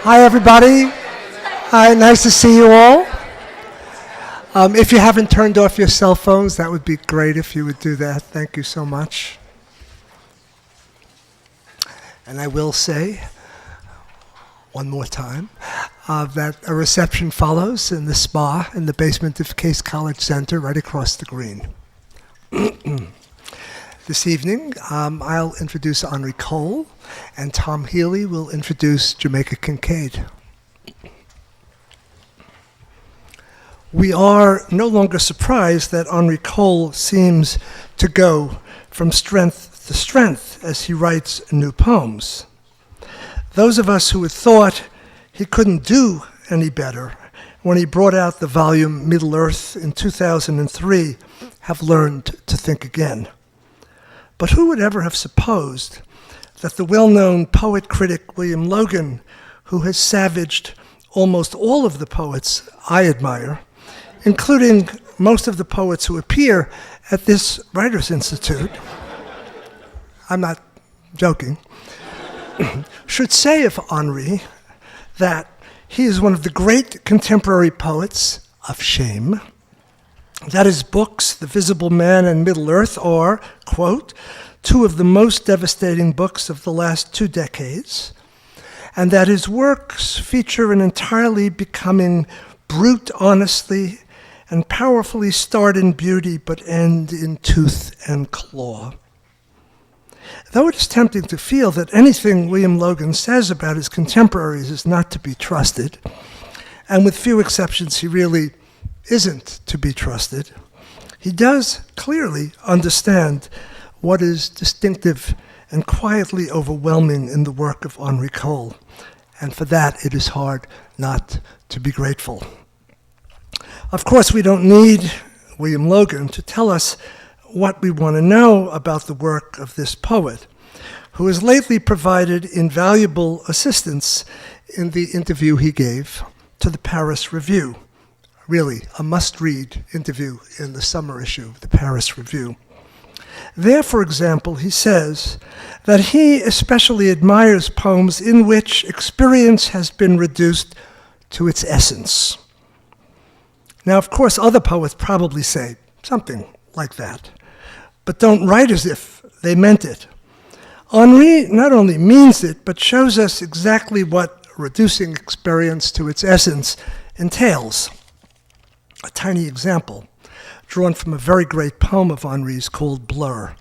Hi, everybody. Hi, nice to see you all. If you haven't turned off your cell phones, that would be great if you would do that. Thank you so much. And I will say, one more time, that a reception follows in the spa in the basement of Case College Center right across the green. This evening, I'll introduce Henri Cole, and Tom Healy will introduce Jamaica Kincaid. We are no longer surprised that Henri Cole seems to go from strength to strength as he writes new poems. Those of us who had thought he couldn't do any better when he brought out the volume Middle Earth in 2003 have learned to think again. But who would ever have supposed that the well-known poet-critic William Logan, who has savaged almost all of the poets I admire, including most of the poets who appear at this Writers' Institute, I'm not joking, should say of Henri that he is one of the great contemporary poets of shame, that his books, The Visible Man and Middle Earth, are, quote, two of the most devastating books of the last 2 decades, and that his works feature an entirely becoming brute honesty and powerfully start in beauty but end in tooth and claw. Though it is tempting to feel that anything William Logan says about his contemporaries is not to be trusted, and with few exceptions he really isn't to be trusted, he does clearly understand what is distinctive and quietly overwhelming in the work of Henri Cole, and for that it is hard not to be grateful. Of course, we don't need William Logan to tell us what we want to know about the work of this poet, who has lately provided invaluable assistance in the interview he gave to the Paris Review. Really, a must-read interview in the summer issue of the Paris Review. There, for example, he says that he especially admires poems in which experience has been reduced to its essence. Now, of course, other poets probably say something like that, but don't write as if they meant it. Henri not only means it, but shows us exactly what reducing experience to its essence entails. A tiny example, drawn from a very great poem of Henri's called Blur.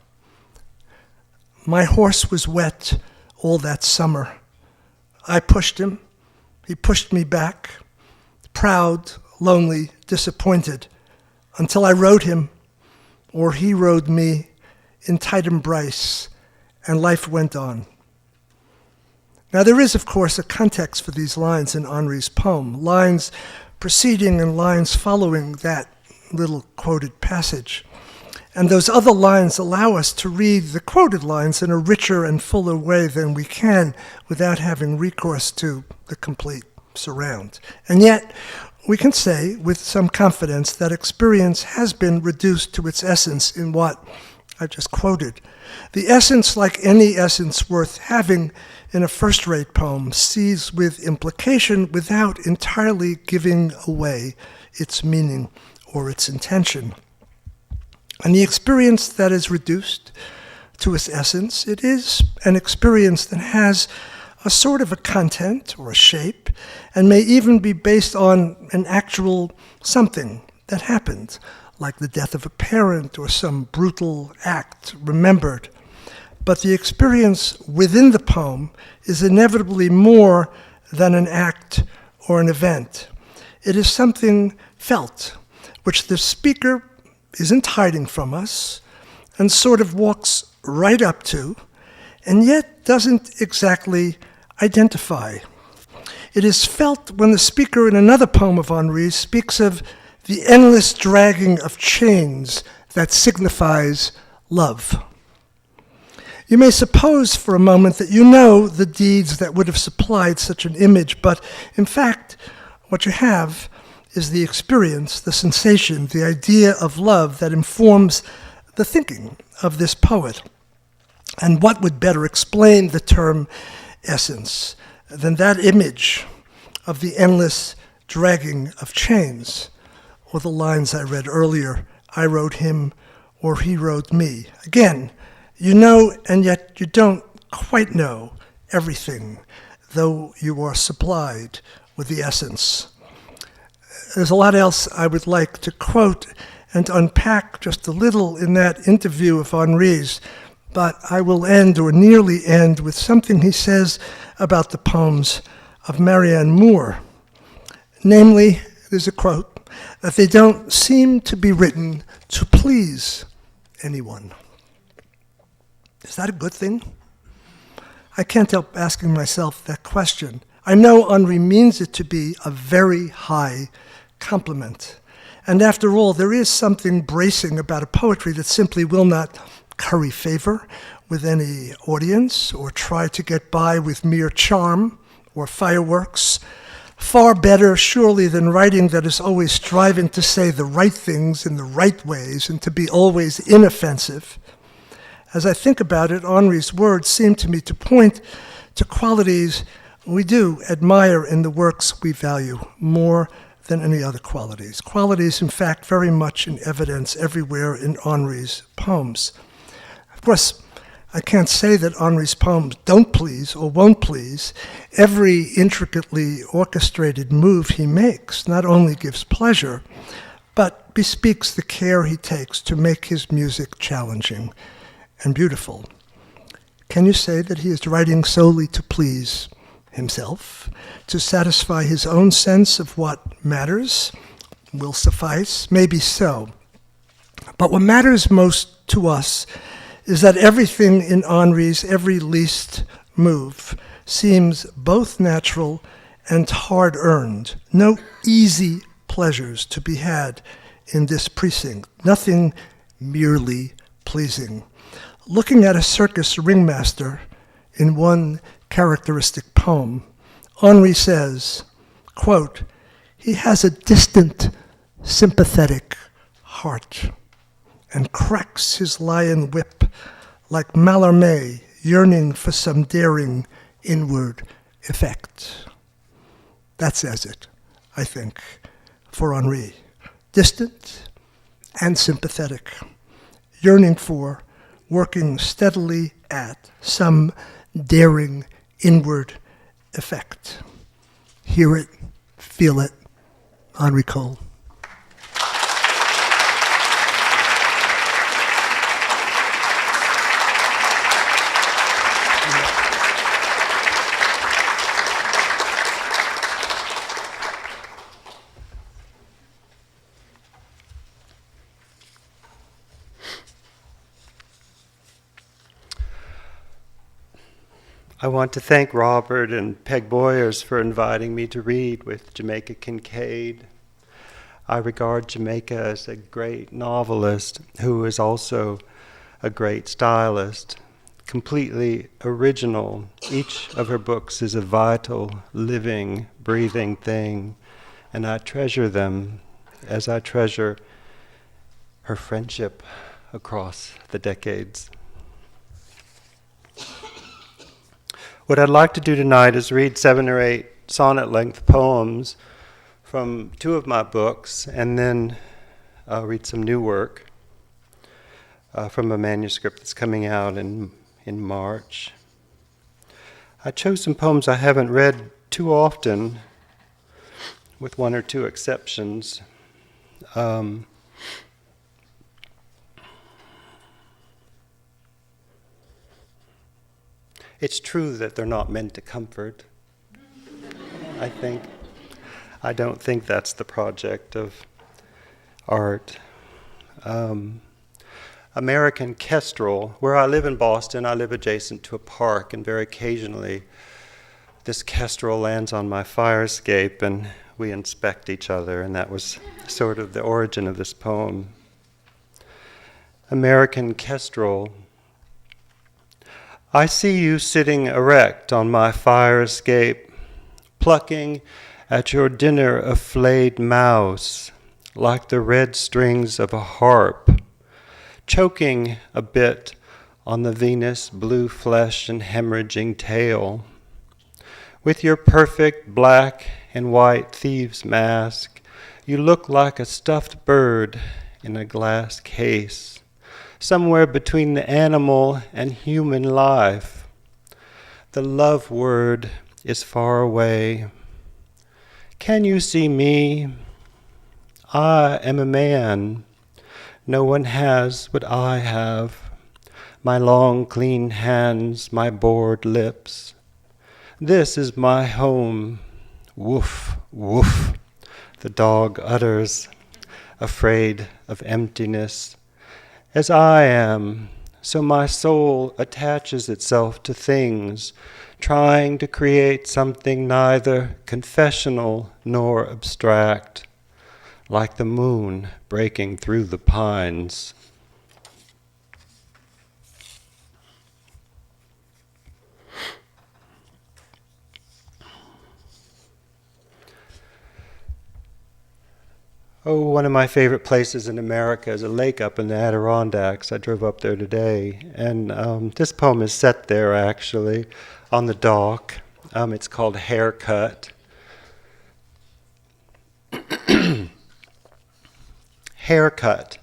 My horse was wet all that summer. I pushed him, he pushed me back, proud, lonely, disappointed, until I rode him, or he rode me, in tight embrace, and life went on. Now there is, of course, a context for these lines in Henri's poem, lines preceding and lines following that little quoted passage. And those other lines allow us to read the quoted lines in a richer and fuller way than we can without having recourse to the complete surround. And yet, we can say with some confidence that experience has been reduced to its essence in what I just quoted. The essence, like any essence worth having in a first-rate poem, sees with implication without entirely giving away its meaning or its intention. And the experience that is reduced to its essence, it is an experience that has a sort of a content or a shape, and may even be based on an actual something that happened, like the death of a parent or some brutal act remembered. But the experience within the poem is inevitably more than an act or an event. It is something felt, which the speaker isn't hiding from us and sort of walks right up to, and yet doesn't exactly identify. It is felt when the speaker in another poem of Henri's speaks of the endless dragging of chains that signifies love. You may suppose for a moment that you know the deeds that would have supplied such an image, but in fact, what you have is the experience, the sensation, the idea of love that informs the thinking of this poet. And what would better explain the term essence than that image of the endless dragging of chains, or the lines I read earlier, I wrote him or he wrote me. Again, you know and yet you don't quite know everything, though you are supplied with the essence. There's a lot else I would like to quote and unpack just a little in that interview of Henri's, but I will end, or nearly end, with something he says about the poems of Marianne Moore. Namely, there's a quote, that they don't seem to be written to please anyone. Is that a good thing? I can't help asking myself that question. I know Henri means it to be a very high compliment. And after all, there is something bracing about a poetry that simply will not curry favor with any audience or try to get by with mere charm or fireworks. Far better, surely, than writing that is always striving to say the right things in the right ways and to be always inoffensive. As I think about it, Henri's words seem to me to point to qualities we do admire in the works we value more than any other qualities. Qualities, in fact, very much in evidence everywhere in Henri's poems. Of course, I can't say that Henri's poems don't please or won't please. Every intricately orchestrated move he makes not only gives pleasure, but bespeaks the care he takes to make his music challenging and beautiful. Can you say that he is writing solely to please himself, to satisfy his own sense of what matters will suffice? Maybe so. But what matters most to us is that everything in Henri's every least move seems both natural and hard-earned. No easy pleasures to be had in this precinct, nothing merely pleasing. Looking at a circus ringmaster in one characteristic poem, Henri says, quote, he has a distant, sympathetic heart and cracks his lion whip like Mallarmé yearning for some daring inward effect. That says it, I think, for Henri. Distant and sympathetic, yearning for, working steadily at some daring inward effect. Hear it, feel it, Henri Cole. I want to thank Robert and Peg Boyers for inviting me to read with Jamaica Kincaid. I regard Jamaica as a great novelist who is also a great stylist, completely original. Each of her books is a vital, living, breathing thing, and I treasure them as I treasure her friendship across the decades. What I'd like to do tonight is read 7 or 8 sonnet-length poems from 2 of my books, and then read some new work from a manuscript that's coming out in March. I chose some poems I haven't read too often, with 1 or 2 exceptions. It's true that they're not meant to comfort, I think. I don't think that's the project of art. American Kestrel, where I live in Boston, I live adjacent to a park, and very occasionally this kestrel lands on my fire escape and we inspect each other, and that was sort of the origin of this poem. American Kestrel. I see you sitting erect on my fire escape, plucking at your dinner a flayed mouse, like the red strings of a harp, choking a bit on the Venus blue flesh and hemorrhaging tail. With your perfect black and white thieves' mask, you look like a stuffed bird in a glass case, somewhere between the animal and human life. The love word is far away. Can you see me? I am a man. No one has what I have. My long, clean hands, my bored lips. This is my home. Woof, woof, the dog utters, afraid of emptiness. As I am, so my soul attaches itself to things, trying to create something neither confessional nor abstract, like the moon breaking through the pines. Oh, one of my favorite places in America is a lake up in the Adirondacks. I drove up there today, and this poem is set there, actually, on the dock. It's called Haircut. Haircut.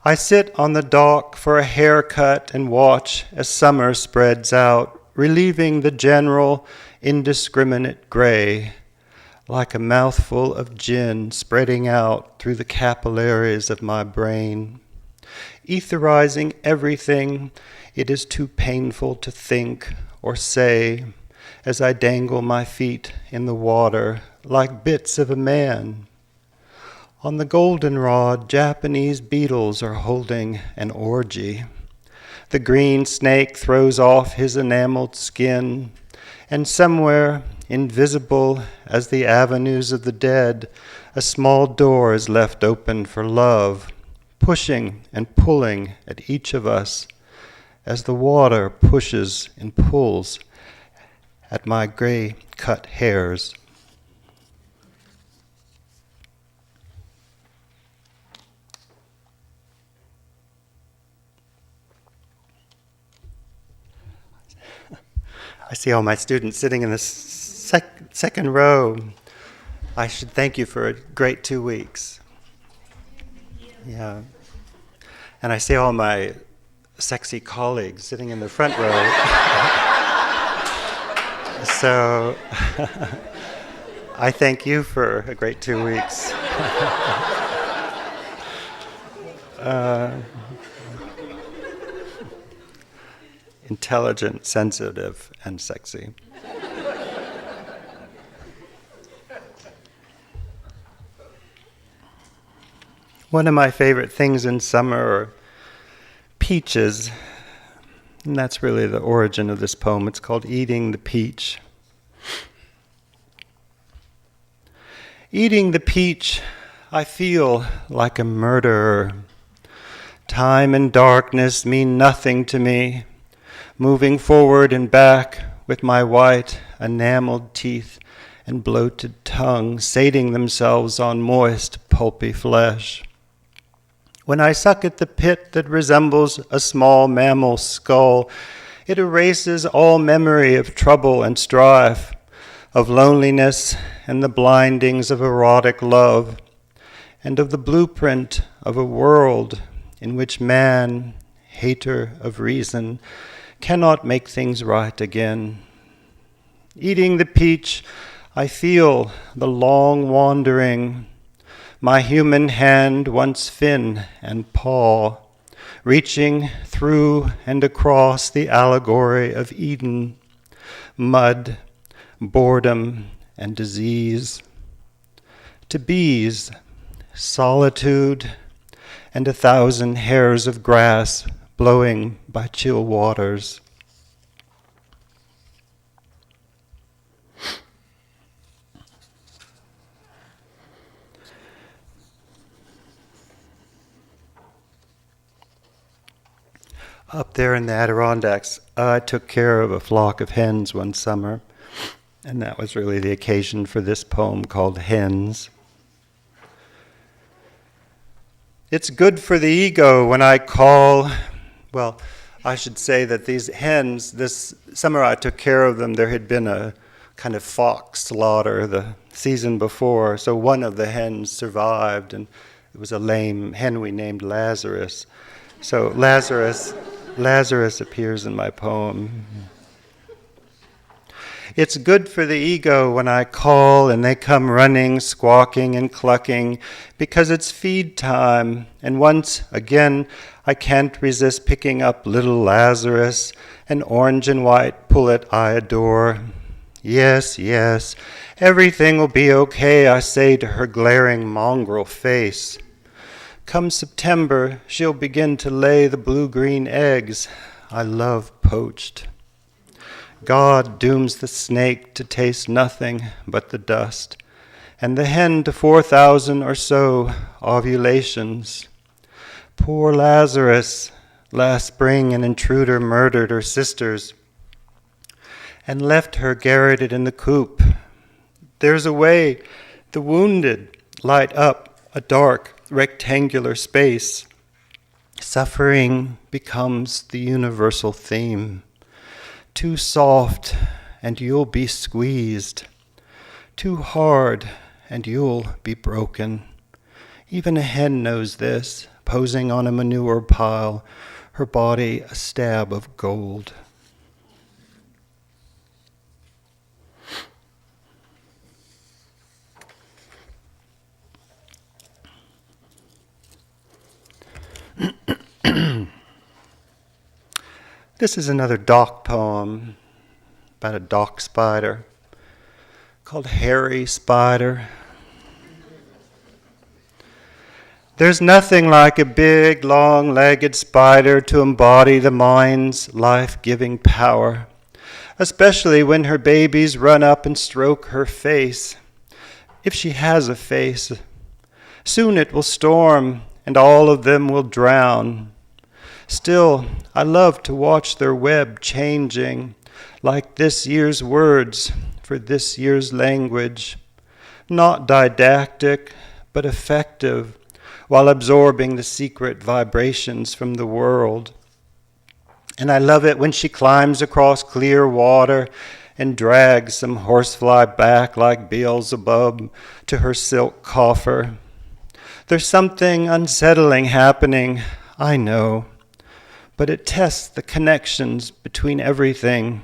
I sit on the dock for a haircut and watch as summer spreads out, relieving the general, indiscriminate gray, like a mouthful of gin spreading out through the capillaries of my brain, etherizing everything it is too painful to think or say as I dangle my feet in the water like bits of a man. On the goldenrod, Japanese beetles are holding an orgy. The green snake throws off his enameled skin, and somewhere, invisible as the avenues of the dead, a small door is left open for love, pushing and pulling at each of us as the water pushes and pulls at my gray-cut hairs. I see all my students sitting in the second row. I should thank you for a great 2 weeks. Yeah. And I see all my sexy colleagues sitting in the front row. So I thank you for a great 2 weeks. Intelligent, sensitive, and sexy. One of my favorite things in summer are peaches, and that's really the origin of this poem. It's called Eating the Peach. Eating the peach, I feel like a murderer. Time and darkness mean nothing to me. Moving forward and back with my white, enameled teeth and bloated tongue sating themselves on moist, pulpy flesh. When I suck at the pit that resembles a small mammal's skull, it erases all memory of trouble and strife, of loneliness and the blindings of erotic love, and of the blueprint of a world in which man, hater of reason, cannot make things right again. Eating the peach, I feel the long wandering, my human hand once fin and paw, reaching through and across the allegory of Eden, mud, boredom, and disease, to bees, solitude, and 1,000 hairs of grass blowing by chill waters. Up there in the Adirondacks, I took care of a flock of hens one summer, and that was really the occasion for this poem called Hens. It's good for the ego when I call. I should say that these hens, this summer I took care of them. There had been a kind of fox slaughter the season before, so one of the hens survived, and it was a lame hen we named Lazarus. So Lazarus appears in my poem. It's good for the ego when I call and they come running, squawking and clucking, because it's feed time, and once again I can't resist picking up little Lazarus, an orange and white pullet I adore. Yes, yes, everything will be okay, I say to her glaring mongrel face. Come September, she'll begin to lay the blue-green eggs. I love poached. God dooms the snake to taste nothing but the dust, and the hen to 4,000 or so ovulations. Poor Lazarus, last spring an intruder murdered her sisters and left her garroted in the coop. There's a way the wounded light up a dark rectangular space. Suffering becomes the universal theme. Too soft and you'll be squeezed. Too hard and you'll be broken. Even a hen knows this, posing on a manure pile, her body a stab of gold. This is another dock poem about a dock spider called Henri Spider. There's nothing like a big, long-legged spider to embody the mind's life-giving power, especially when her babies run up and stroke her face. If she has a face, soon it will storm and all of them will drown. Still, I love to watch their web changing, like this year's words for this year's language, not didactic, but effective, while absorbing the secret vibrations from the world. And I love it when she climbs across clear water and drags some horsefly back like Beelzebub to her silk coffer. There's something unsettling happening, I know, but it tests the connections between everything.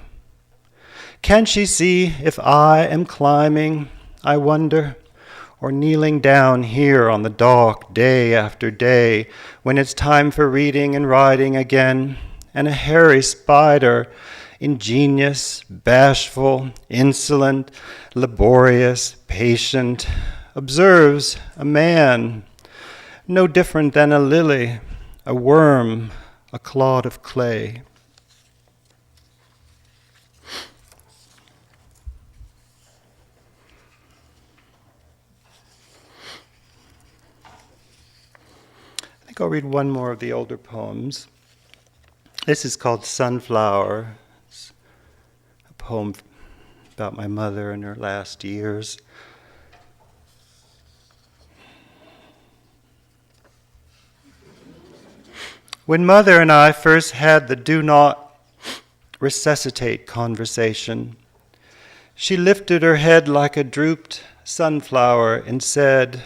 Can she see if I am climbing, I wonder, or kneeling down here on the dock day after day when it's time for reading and writing again, and a hairy spider, ingenious, bashful, insolent, laborious, patient, observes a man, no different than a lily, a worm, a clod of clay. I think I'll read one more of the older poems. This is called Sunflower. It's a poem about my mother in her last years. When Mother and I first had the do not resuscitate conversation, she lifted her head like a drooped sunflower and said,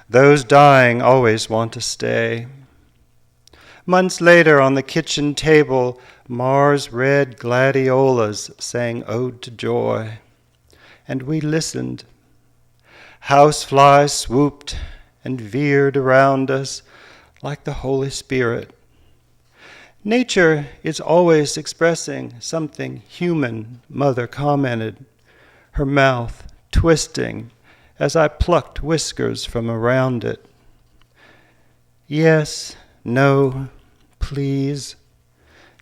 "Those dying always want to stay." Months later on the kitchen table, Mars red gladiolas sang Ode to Joy, and we listened. Houseflies swooped and veered around us like the Holy Spirit. Nature is always expressing something human, Mother commented, her mouth twisting as I plucked whiskers from around it. Yes, no, please.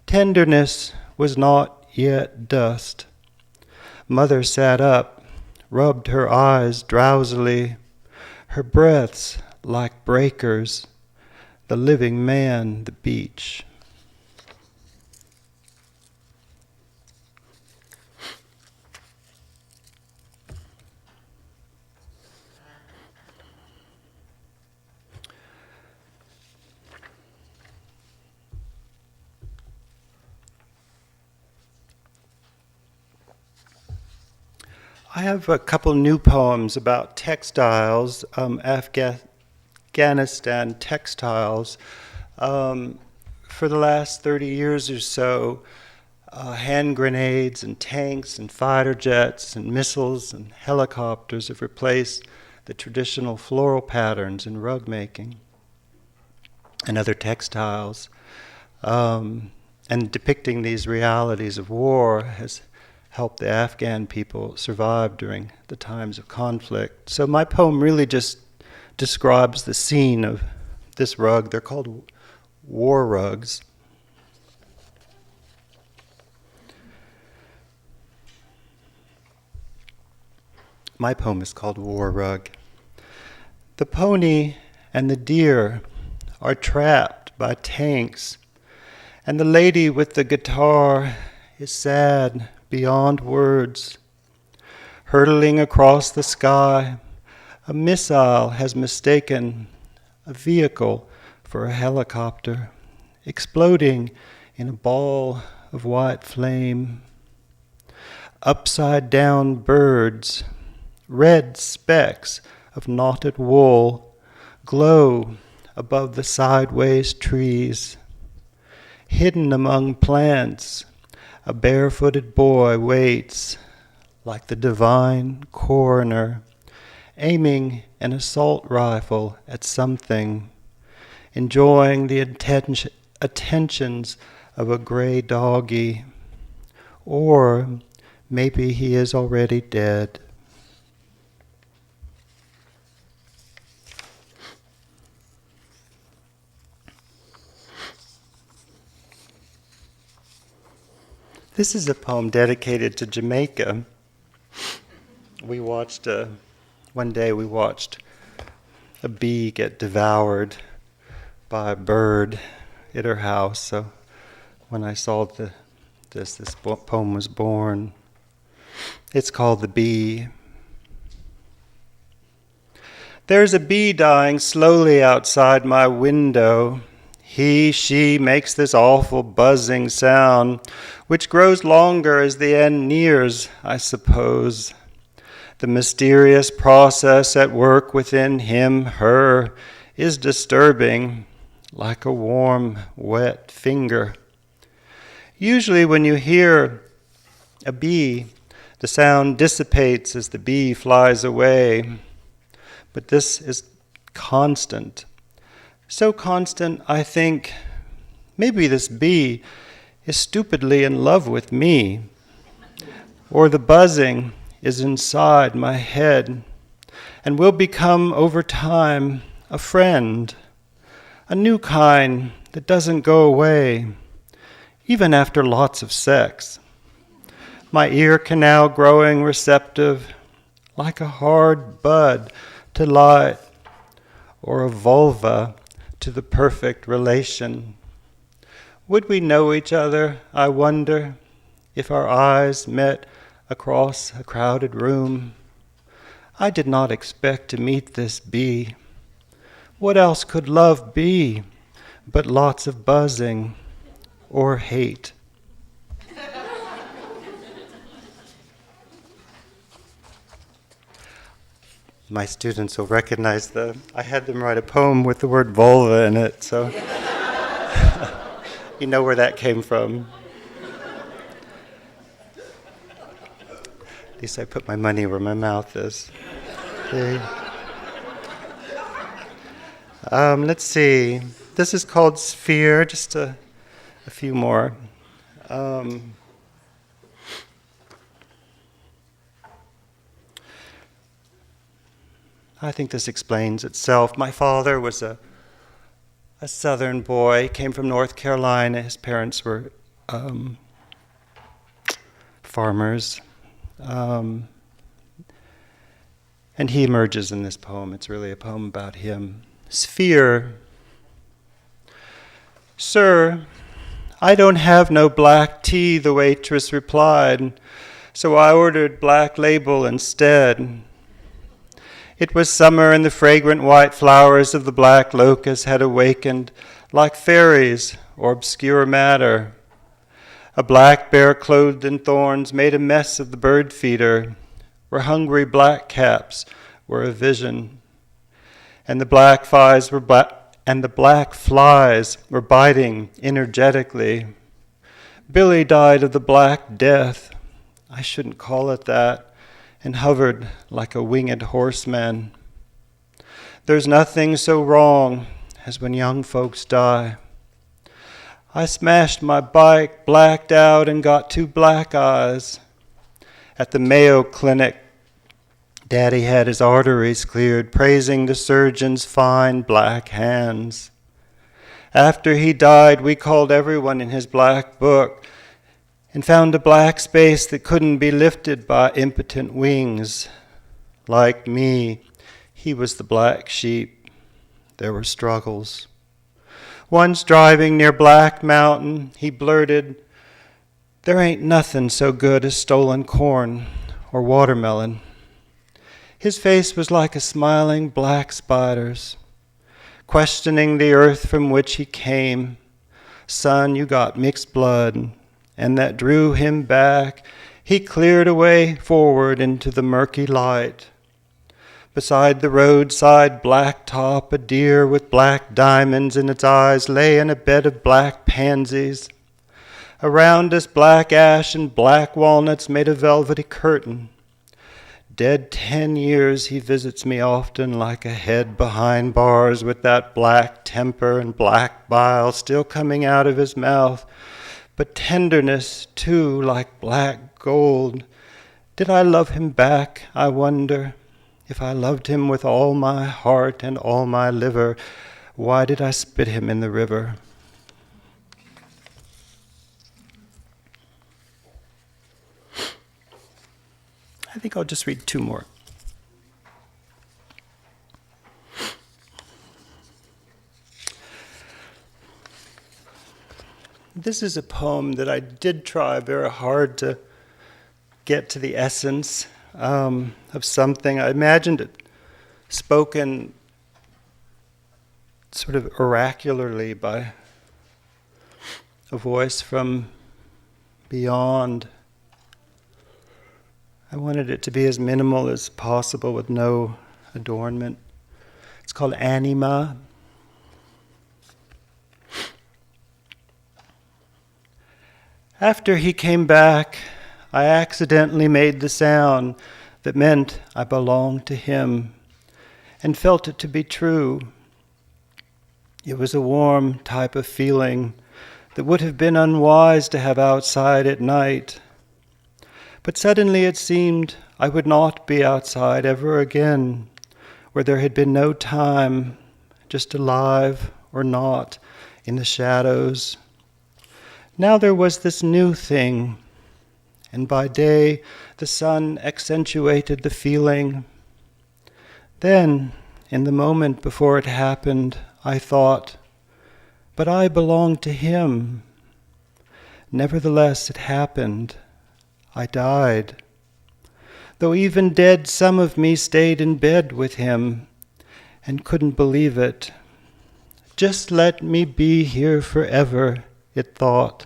Tenderness was not yet dust. Mother sat up, rubbed her eyes drowsily, her breaths like breakers, the living man, the beach. I have a couple new poems about textiles, Afghanistan textiles. For the last 30 years or so, hand grenades and tanks and fighter jets and missiles and helicopters have replaced the traditional floral patterns in rug making and other textiles. And depicting these realities of war has helped the Afghan people survive during the times of conflict. So my poem really just describes the scene of this rug. They're called war rugs. My poem is called War Rug. The pony and the deer are trapped by tanks, and the lady with the guitar is sad beyond words. Hurtling across the sky, a missile has mistaken a vehicle for a helicopter, exploding in a ball of white flame. Upside down birds, red specks of knotted wool, glow above the sideways trees. Hidden among plants, a barefooted boy waits like the divine coroner, aiming an assault rifle at something, enjoying the attentions of a gray doggy. Or maybe he is already dead. This is a poem dedicated to Jamaica. One day we watched a bee get devoured by a bird at her house. So when I saw this poem was born. It's called The Bee. There's a bee dying slowly outside my window. She makes this awful buzzing sound, which grows longer as the end nears, I suppose. The mysterious process at work within him, her, is disturbing, like a warm, wet finger. Usually when you hear a bee, the sound dissipates as the bee flies away. But this is constant. So constant, I think, maybe this bee is stupidly in love with me, or the buzzing is inside my head and will become over time a friend, a new kind that doesn't go away, even after lots of sex. My ear canal growing receptive, like a hard bud to light, or a vulva to the perfect relation. Would we know each other, I wonder, if our eyes met across a crowded room? I did not expect to meet this bee. What else could love be but lots of buzzing or hate? My students will recognize I had them write a poem with the word vulva in it, so you know where that came from. At least I put my money where my mouth is. Okay. Let's see. This is called Sphere, just a few more. I think this explains itself. My father was a southern boy, came from North Carolina. His parents were farmers. And he emerges in this poem. It's really a poem about him. Sphere. Sir, I don't have no black tea, the waitress replied, so I ordered Black Label instead. It was summer, and the fragrant white flowers of the black locust had awakened like fairies or obscure matter. A black bear clothed in thorns made a mess of the bird feeder. where hungry black caps were a vision, and the black flies were biting energetically. Billy died of the Black Death, I shouldn't call it that, and hovered like a winged horseman. There's nothing so wrong as when young folks die. I smashed my bike, blacked out, and got 2 black eyes. At the Mayo Clinic, Daddy had his arteries cleared, praising the surgeon's fine black hands. After he died, we called everyone in his black book and found a black space that couldn't be lifted by impotent wings. Like me, he was the black sheep. There were struggles. Once driving near Black Mountain, he blurted, "There ain't nothing so good as stolen corn or watermelon." His face was like a smiling black spider's, questioning the earth from which he came. Son, you got mixed blood, and that drew him back. He cleared away forward into the murky light. Beside the roadside blacktop, a deer with black diamonds in its eyes lay in a bed of black pansies. Around us, black ash and black walnuts made a velvety curtain. Dead 10 years, he visits me often like a head behind bars with that black temper and black bile still coming out of his mouth, but tenderness, too, like black gold. Did I love him back, I wonder? If I loved him with all my heart and all my liver, why did I spit him in the river? I think I'll just read 2 more. This is a poem that I did try very hard to get to the essence of something. I imagined it spoken sort of oracularly by a voice from beyond. I wanted it to be as minimal as possible with no adornment. It's called Anima. After he came back, I accidentally made the sound that meant I belonged to him and felt it to be true. It was a warm type of feeling that would have been unwise to have outside at night. But suddenly it seemed I would not be outside ever again, where there had been no time, just alive or not, in the shadows. Now there was this new thing, and by day the sun accentuated the feeling. Then, in the moment before it happened, I thought, but I belong to him. Nevertheless, it happened. I died. Though even dead, some of me stayed in bed with him and couldn't believe it. Just let me be here forever, it thought.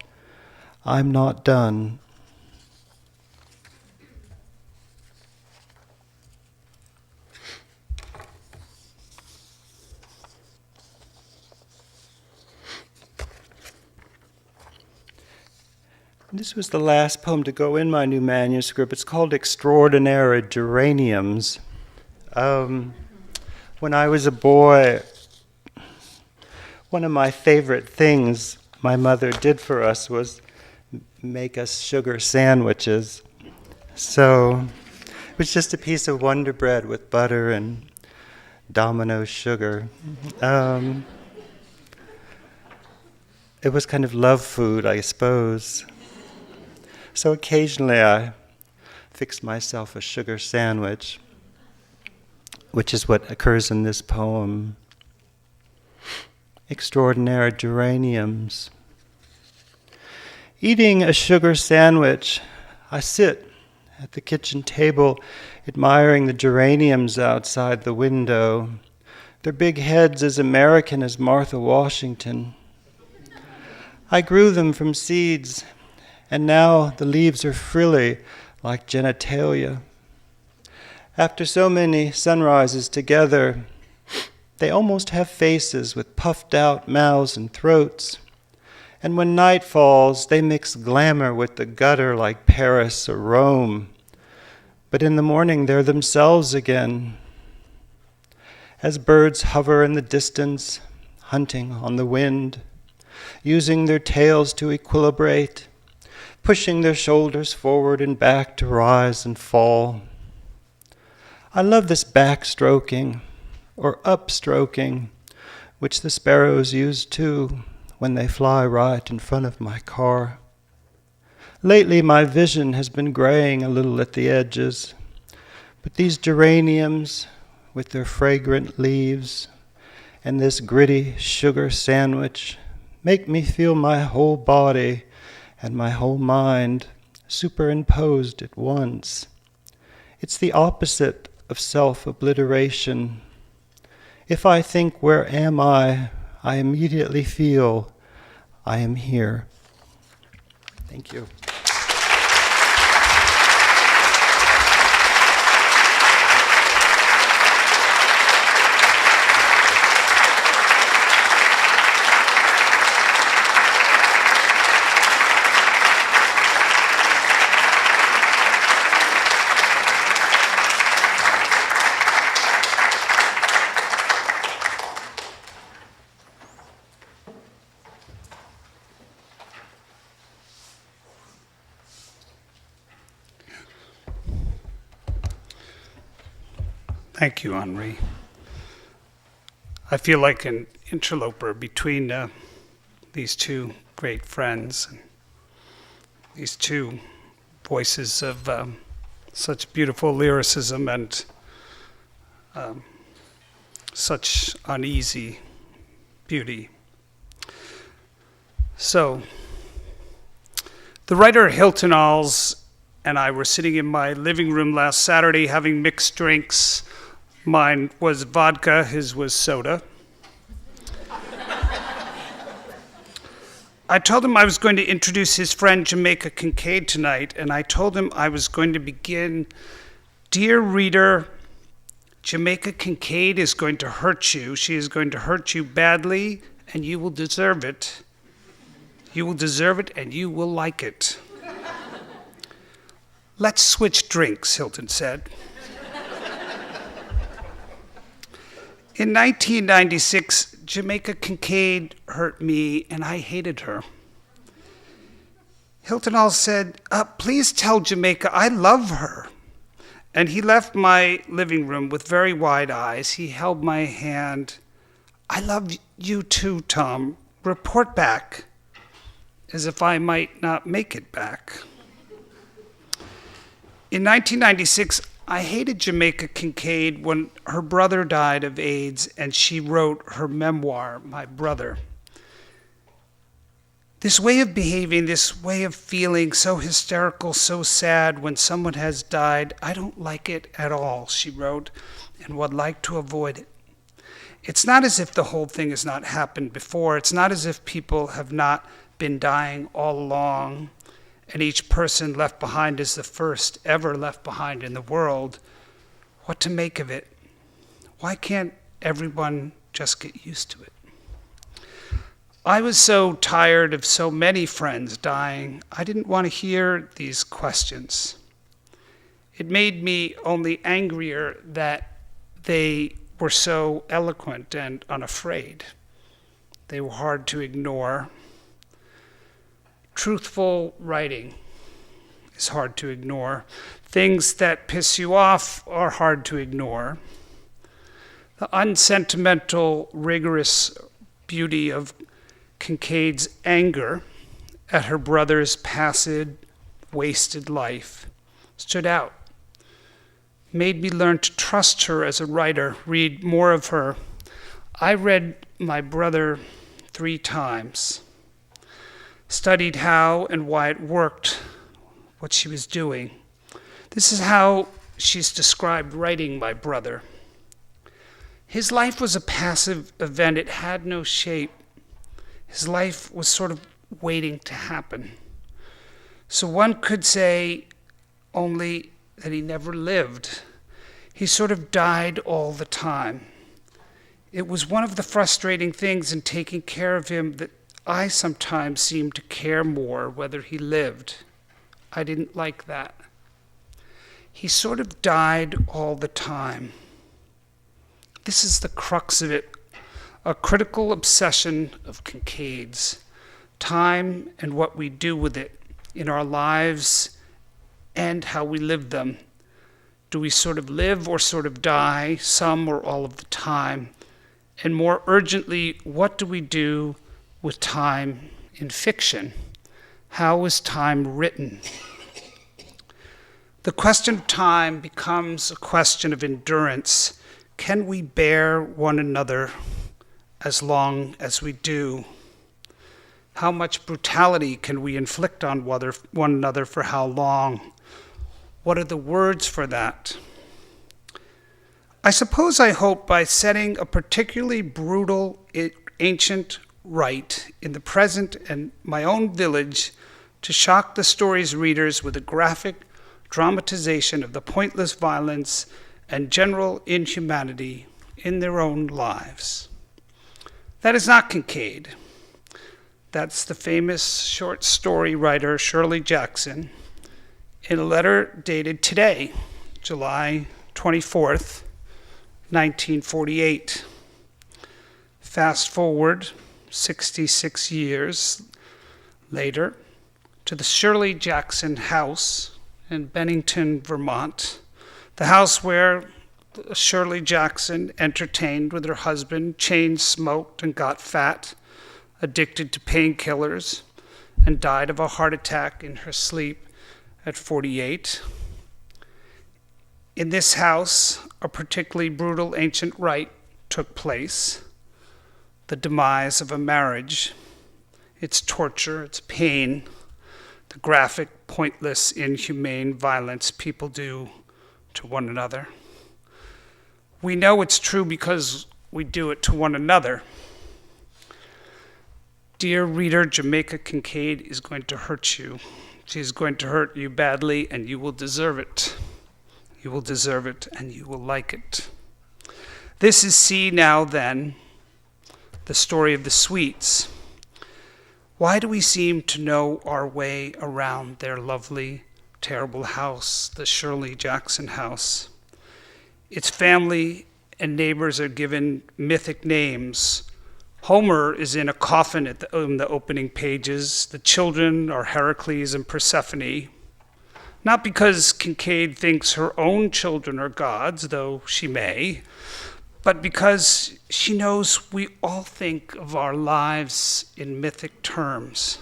I'm not done. This was the last poem to go in my new manuscript. It's called Extraordinary Geraniums. When I was a boy, one of my favorite things my mother did for us was make us sugar sandwiches. So it was just a piece of Wonder Bread with butter and Domino sugar. It was kind of love food, I suppose. So occasionally I fix myself a sugar sandwich, which is what occurs in this poem. Extraordinary geraniums. Eating a sugar sandwich, I sit at the kitchen table admiring the geraniums outside the window, their big heads as American as Martha Washington. I grew them from seeds, and now the leaves are frilly like genitalia. After so many sunrises together, they almost have faces with puffed out mouths and throats. And when night falls, they mix glamour with the gutter like Paris or Rome. But in the morning, they're themselves again. As birds hover in the distance, hunting on the wind, using their tails to equilibrate, pushing their shoulders forward and back to rise and fall. I love this backstroking or upstroking, which the sparrows use too when they fly right in front of my car. Lately, my vision has been graying a little at the edges, but these geraniums with their fragrant leaves and this gritty sugar sandwich make me feel my whole body and my whole mind superimposed at once. It's the opposite of self-obliteration. If I think, where am I immediately feel I am here. Thank you. Thank you, Henri. I feel like an interloper between these two great friends, and these two voices of such beautiful lyricism and such uneasy beauty. So, the writer Hilton Alls and I were sitting in my living room last Saturday having mixed drinks. Mine was vodka, his was soda. I told him I was going to introduce his friend Jamaica Kincaid tonight, and I told him I was going to begin, "Dear reader, Jamaica Kincaid is going to hurt you. She is going to hurt you badly, and you will deserve it. You will deserve it, and you will like it." "Let's switch drinks," Hilton said. In 1996, Jamaica Kincaid hurt me, and I hated her. Hilton Alls said, "Please tell Jamaica I love her." And he left my living room with very wide eyes. He held my hand. "I love you too, Tom. Report back," as if I might not make it back. In 1996, I hated Jamaica Kincaid when her brother died of AIDS and she wrote her memoir, My Brother. This way of behaving, this way of feeling so hysterical, so sad when someone has died, I don't like it at all, she wrote, and would like to avoid it. It's not as if the whole thing has not happened before. It's not as if people have not been dying all along, and each person left behind is the first ever left behind in the world. What to make of it? Why can't everyone just get used to it? I was so tired of so many friends dying, I didn't want to hear these questions. It made me only angrier that they were so eloquent and unafraid. They were hard to ignore. Truthful writing is hard to ignore. Things that piss you off are hard to ignore. The unsentimental, rigorous beauty of Kincaid's anger at her brother's passive, wasted life stood out, made me learn to trust her as a writer, read more of her. I read My Brother 3 times, studied how and why it worked, what she was doing. This is how she's described writing My Brother. His life was a passive event. It had no shape. His life was sort of waiting to happen. So one could say only that he never lived. He sort of died all the time. It was one of the frustrating things in taking care of him that I sometimes seemed to care more whether he lived. I didn't like that. He sort of died all the time. This is the crux of it, a critical obsession of Kincaid's. Time and what we do with it in our lives and how we live them. Do we sort of live or sort of die, some or all of the time? And more urgently, what do we do with time in fiction? How is time written? The question of time becomes a question of endurance. Can we bear one another as long as we do? How much brutality can we inflict on one another for how long? What are the words for that? I suppose I hope by setting a particularly brutal ancient rite in the present and my own village to shock the story's readers with a graphic dramatization of the pointless violence and general inhumanity in their own lives. That is not Kincaid. That's the famous short story writer Shirley Jackson in a letter dated today, July 24th, 1948. Fast forward 66 years later to the Shirley Jackson house in Bennington, Vermont, the house where Shirley Jackson entertained with her husband, chain smoked and got fat, addicted to painkillers, and died of a heart attack in her sleep at 48. In this house, a particularly brutal ancient rite took place, the demise of a marriage, its torture, its pain, the graphic, pointless, inhumane violence people do to one another. We know it's true because we do it to one another. Dear reader, Jamaica Kincaid is going to hurt you. She is going to hurt you badly, and you will deserve it. You will deserve it, and you will like it. This is See Now Then, the story of the Sweets. Why do we seem to know our way around their lovely, terrible house, the Shirley Jackson house? Its family and neighbors are given mythic names. Homer is in a coffin in the opening pages. The children are Heracles and Persephone. Not because Kincaid thinks her own children are gods, though she may, but because she knows we all think of our lives in mythic terms.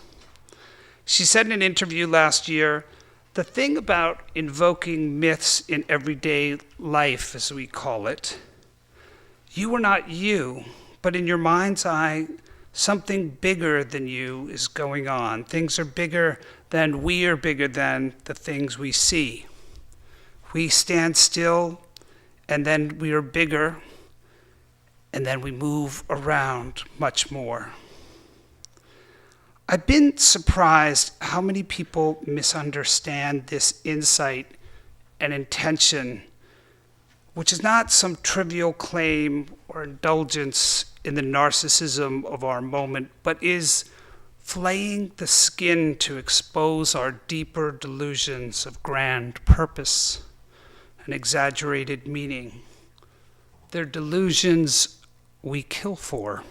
She said in an interview last year, the thing about invoking myths in everyday life, as we call it, you are not you, but in your mind's eye, something bigger than you is going on. Things are bigger than we are bigger than the things we see. We stand still, and then we are bigger, and then we move around much more. I've been surprised how many people misunderstand this insight and intention, which is not some trivial claim or indulgence in the narcissism of our moment, but is flaying the skin to expose our deeper delusions of grand purpose and exaggerated meaning. They're delusions we kill for.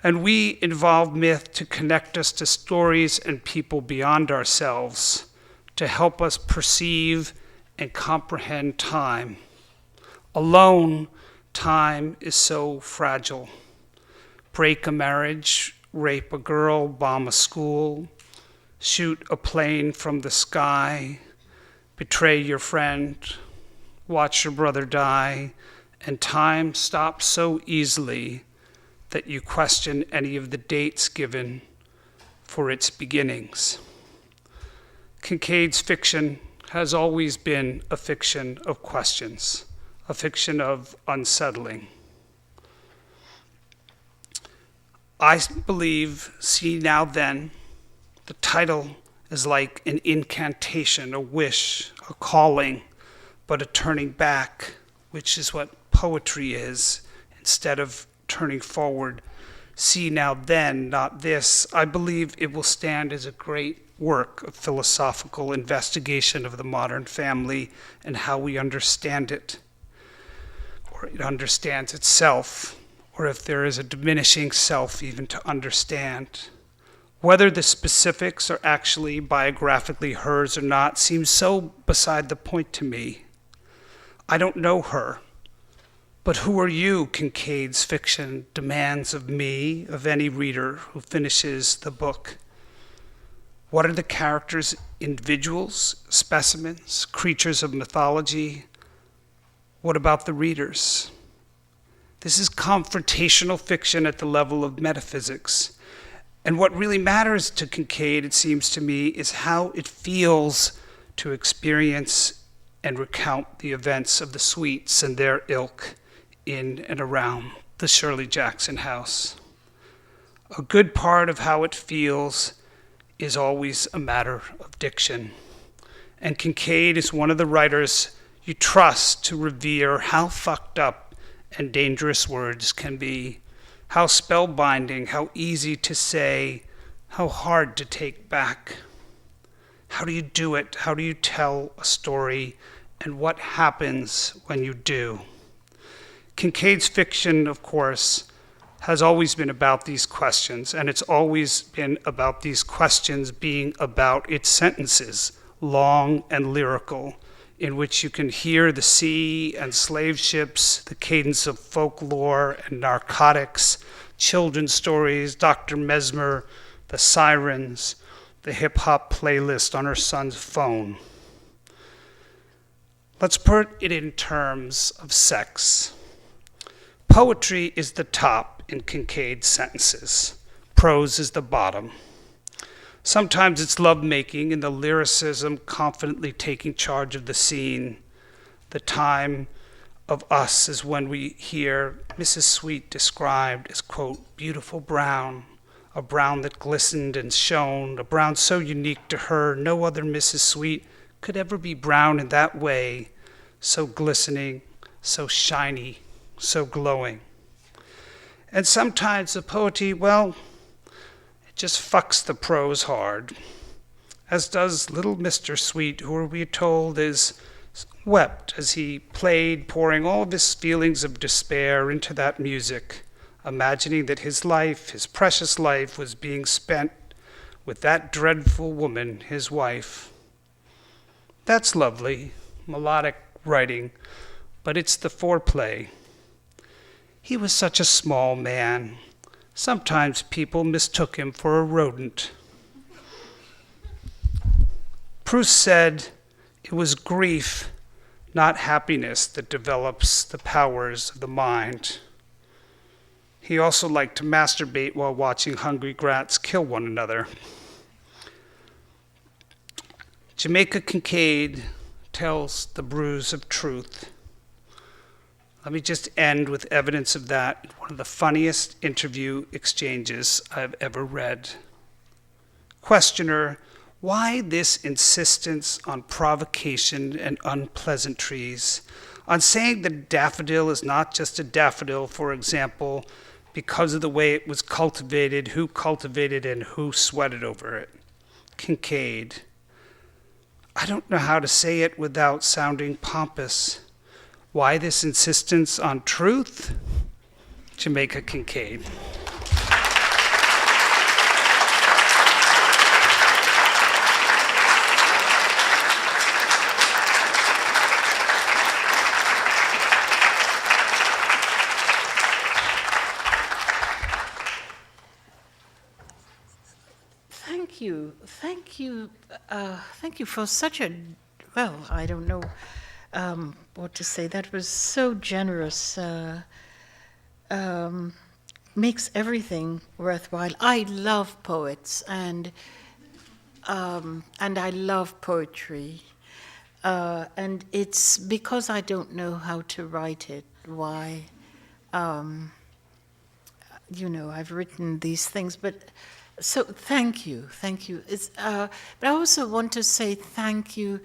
And we involve myth to connect us to stories and people beyond ourselves, to help us perceive and comprehend time. Alone, time is so fragile. Break a marriage, rape a girl, bomb a school, shoot a plane from the sky, betray your friend, watch your brother die, and time stops so easily that you question any of the dates given for its beginnings. Kincaid's fiction has always been a fiction of questions, a fiction of unsettling. I believe See Now Then, the title is like an incantation, a wish, a calling, but a turning back, which is what poetry is, instead of turning forward. See now then, not this. I believe it will stand as a great work of philosophical investigation of the modern family and how we understand it, or it understands itself, or if there is a diminishing self even to understand. Whether the specifics are actually biographically hers or not seems so beside the point to me. I don't know her. But who are you, Kincaid's fiction demands of me, of any reader who finishes the book. What are the characters, individuals, specimens, creatures of mythology? What about the readers? This is confrontational fiction at the level of metaphysics. And what really matters to Kincaid, it seems to me, is how it feels to experience and recount the events of the Sweets and their ilk in and around the Shirley Jackson house. A good part of how it feels is always a matter of diction. And Kincaid is one of the writers you trust to revere how fucked up and dangerous words can be, how spellbinding, how easy to say, how hard to take back. How do you do it? How do you tell a story? And what happens when you do? Kincaid's fiction, of course, has always been about these questions, and it's always been about these questions being about its sentences, long and lyrical, in which you can hear the sea and slave ships, the cadence of folklore and narcotics, children's stories, Dr. Mesmer, the sirens, the hip-hop playlist on her son's phone. Let's put it in terms of sex. Poetry is the top in Kincaid's sentences. Prose is the bottom. Sometimes it's lovemaking and the lyricism confidently taking charge of the scene. The time of us is when we hear Mrs. Sweet described as, quote, beautiful brown, a brown that glistened and shone, a brown so unique to her, no other Mrs. Sweet could ever be brown in that way, so glistening, so shiny, so glowing. And sometimes the poetry, well, it just fucks the prose hard, as does little Mr. Sweet, who we're told is wept as he played, pouring all of his feelings of despair into that music, imagining that his life, his precious life, was being spent with that dreadful woman, his wife. That's lovely, melodic writing, but it's the foreplay. He was such a small man. Sometimes people mistook him for a rodent. Proust said it was grief, not happiness, that develops the powers of the mind. He also liked to masturbate while watching hungry rats kill one another. Jamaica Kincaid tells the bruise of truth. Let me just end with evidence of that in one of the funniest interview exchanges I've ever read. Questioner, why this insistence on provocation and unpleasantries, on saying that daffodil is not just a daffodil, for example, because of the way it was cultivated, who cultivated and who sweated over it? Kincaid, I don't know how to say it without sounding pompous. Why this insistence on truth? Jamaica Kincaid. Thank you for such a, well, I don't know what to say. That was so generous. Makes everything worthwhile. I love poets and I love poetry. And it's because I don't know how to write it, why, I've written these things, but so thank you. But I also want to say thank you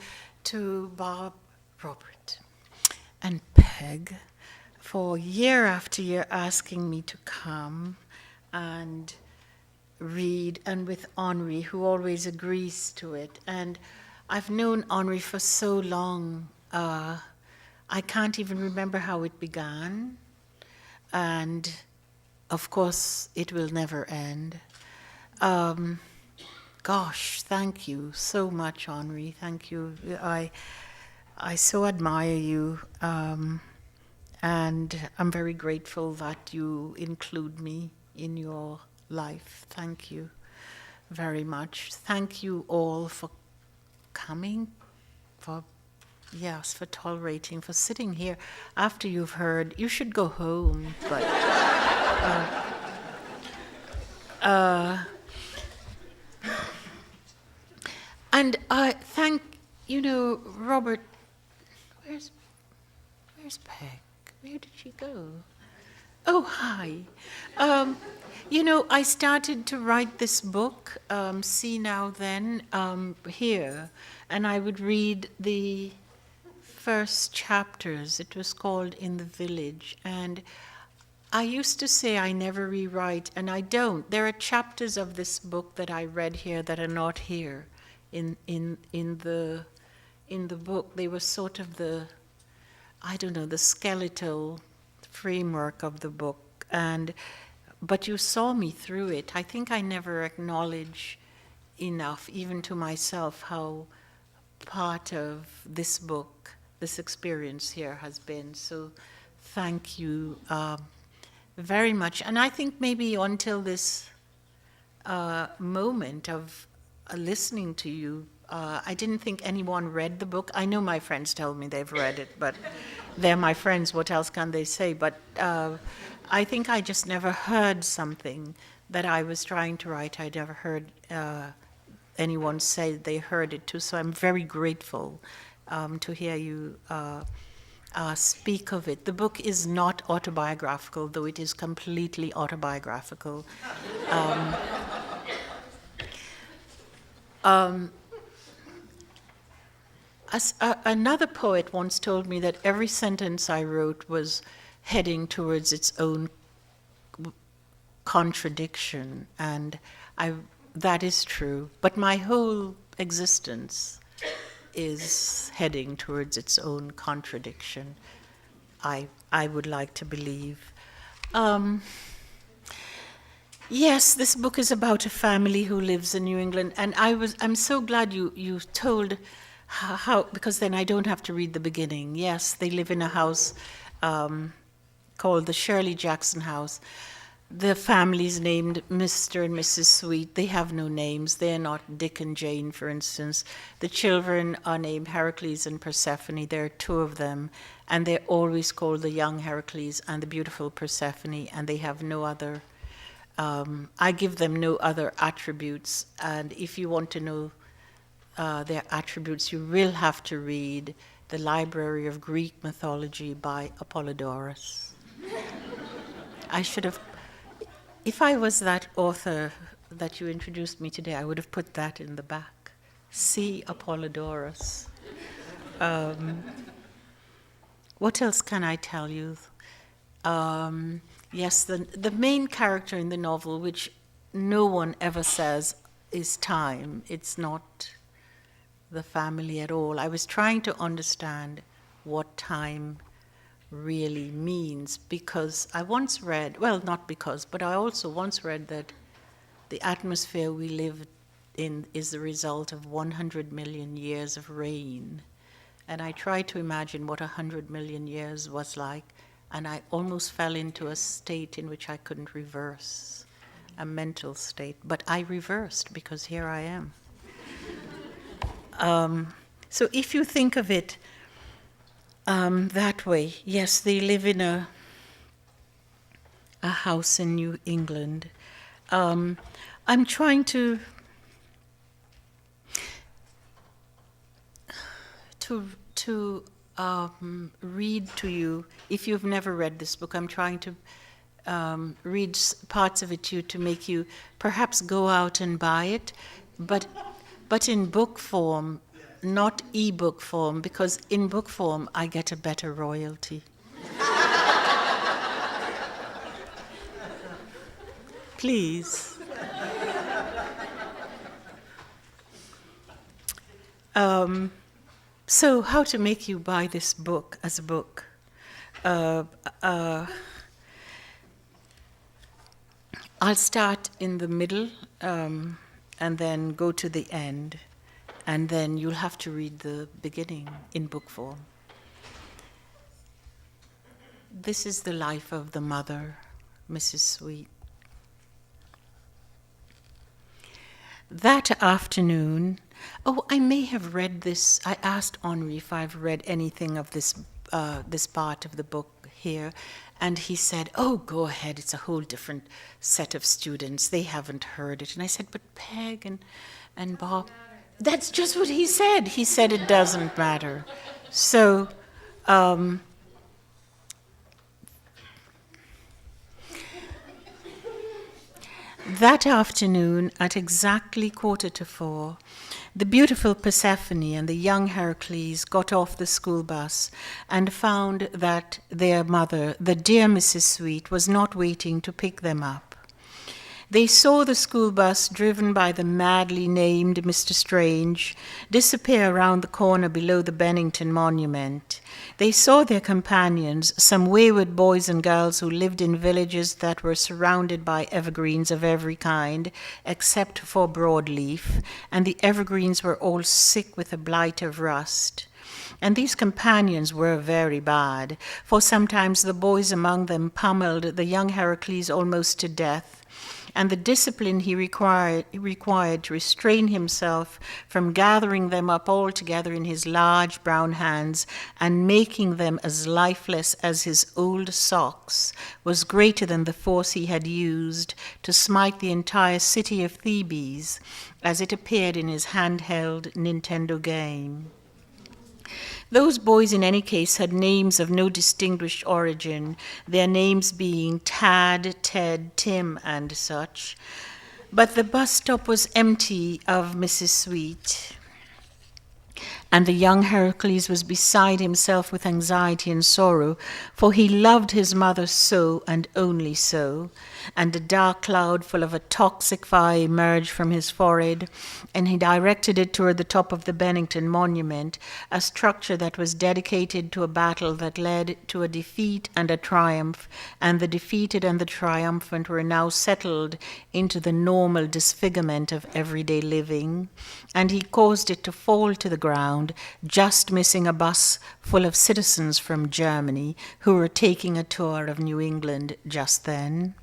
to Bob Robert, and Peg for year after year asking me to come and read, and with Henri, who always agrees to it. And I've known Henri for so long, I can't even remember how it began. And of course, it will never end. Gosh, thank you so much, Henri. Thank you. I so admire you, and I'm very grateful that you include me in your life. Thank you very much. Thank you all for coming, for tolerating, for sitting here after you've heard. You should go home, but and I thank, Robert. Where's Peg? Where did she go? Oh, hi. I started to write this book, See Now Then, here, and I would read the first chapters. It was called In the Village, and I used to say I never rewrite, and I don't. There are chapters of this book that I read here that are not here in the book. They were sort of the skeletal framework of the book, but you saw me through it. I think I never acknowledge enough, even to myself, how part of this book, this experience here has been. So thank you very much. And I think maybe until this moment of listening to you, I didn't think anyone read the book. I know my friends tell me they've read it, but they're my friends. What else can they say? But I think I just never heard something that I was trying to write. I never heard anyone say they heard it too. So I'm very grateful to hear you speak of it. The book is not autobiographical, though it is completely autobiographical. Another poet once told me that every sentence I wrote was heading towards its own contradiction, and that is true. But my whole existence is heading towards its own contradiction, I would like to believe. Yes, this book is about a family who lives in New England, and I'm so glad you told how, because then I don't have to read the beginning. Yes, they live in a house called the Shirley Jackson House. The family's named Mr. and Mrs. Sweet. They have no names. They're not Dick and Jane, for instance. The children are named Heracles and Persephone. There are two of them, and they're always called the young Heracles and the beautiful Persephone, and they have no other, I give them no other attributes. And if you want to know their attributes, you will have to read The Library of Greek Mythology by Apollodorus. I should have, if I was that author that you introduced me today, I would have put that in the back. See Apollodorus. What else can I tell you? Yes, the main character in the novel, which no one ever says, is time. It's not the family at all. I was trying to understand what time really means, because I once read, well, not because, but I also once read that the atmosphere we live in is the result of 100 million years of rain. And I tried to imagine what 100 million years was like, and I almost fell into a state in which I couldn't reverse, a mental state. But I reversed, because here I am. So if you think of it that way, yes, they live in a house in New England. I'm trying to read to you. If you've never read this book, I'm trying to read parts of it to you to make you perhaps go out and buy it, but in book form, not e-book form, because in book form I get a better royalty. Please. So how to make you buy this book as a book? I'll start in the middle and then go to the end, and then you'll have to read the beginning in book form. This is the life of the mother, Mrs. Sweet. That afternoon, I may have read this. I asked Henri if I've read anything of this part of the book here, and he said, "Oh, go ahead, it's a whole different set of students. They haven't heard it." And I said, "But Peg and Bob..." That's just what he said. He said it doesn't matter. So, that afternoon, at exactly 3:45, the beautiful Persephone and the young Heracles got off the school bus and found that their mother, the dear Mrs. Sweet, was not waiting to pick them up. They saw the school bus, driven by the madly named Mr. Strange, disappear around the corner below the Bennington Monument. They saw their companions, some wayward boys and girls who lived in villages that were surrounded by evergreens of every kind, except for broadleaf, and the evergreens were all sick with the blight of rust. And these companions were very bad, for sometimes the boys among them pummeled the young Heracles almost to death, and the discipline he required to restrain himself from gathering them up all together in his large brown hands and making them as lifeless as his old socks was greater than the force he had used to smite the entire city of Thebes as it appeared in his handheld Nintendo game. Those boys, in any case, had names of no distinguished origin, their names being Tad, Ted, Tim, and such. But the bus stop was empty of Mrs. Sweet, and the young Heracles was beside himself with anxiety and sorrow, for he loved his mother so and only so. And a dark cloud full of a toxic fire emerged from his forehead, and he directed it toward the top of the Bennington Monument, a structure that was dedicated to a battle that led to a defeat and a triumph, and the defeated and the triumphant were now settled into the normal disfigurement of everyday living. And he caused it to fall to the ground, just missing a bus full of citizens from Germany who were taking a tour of New England just then.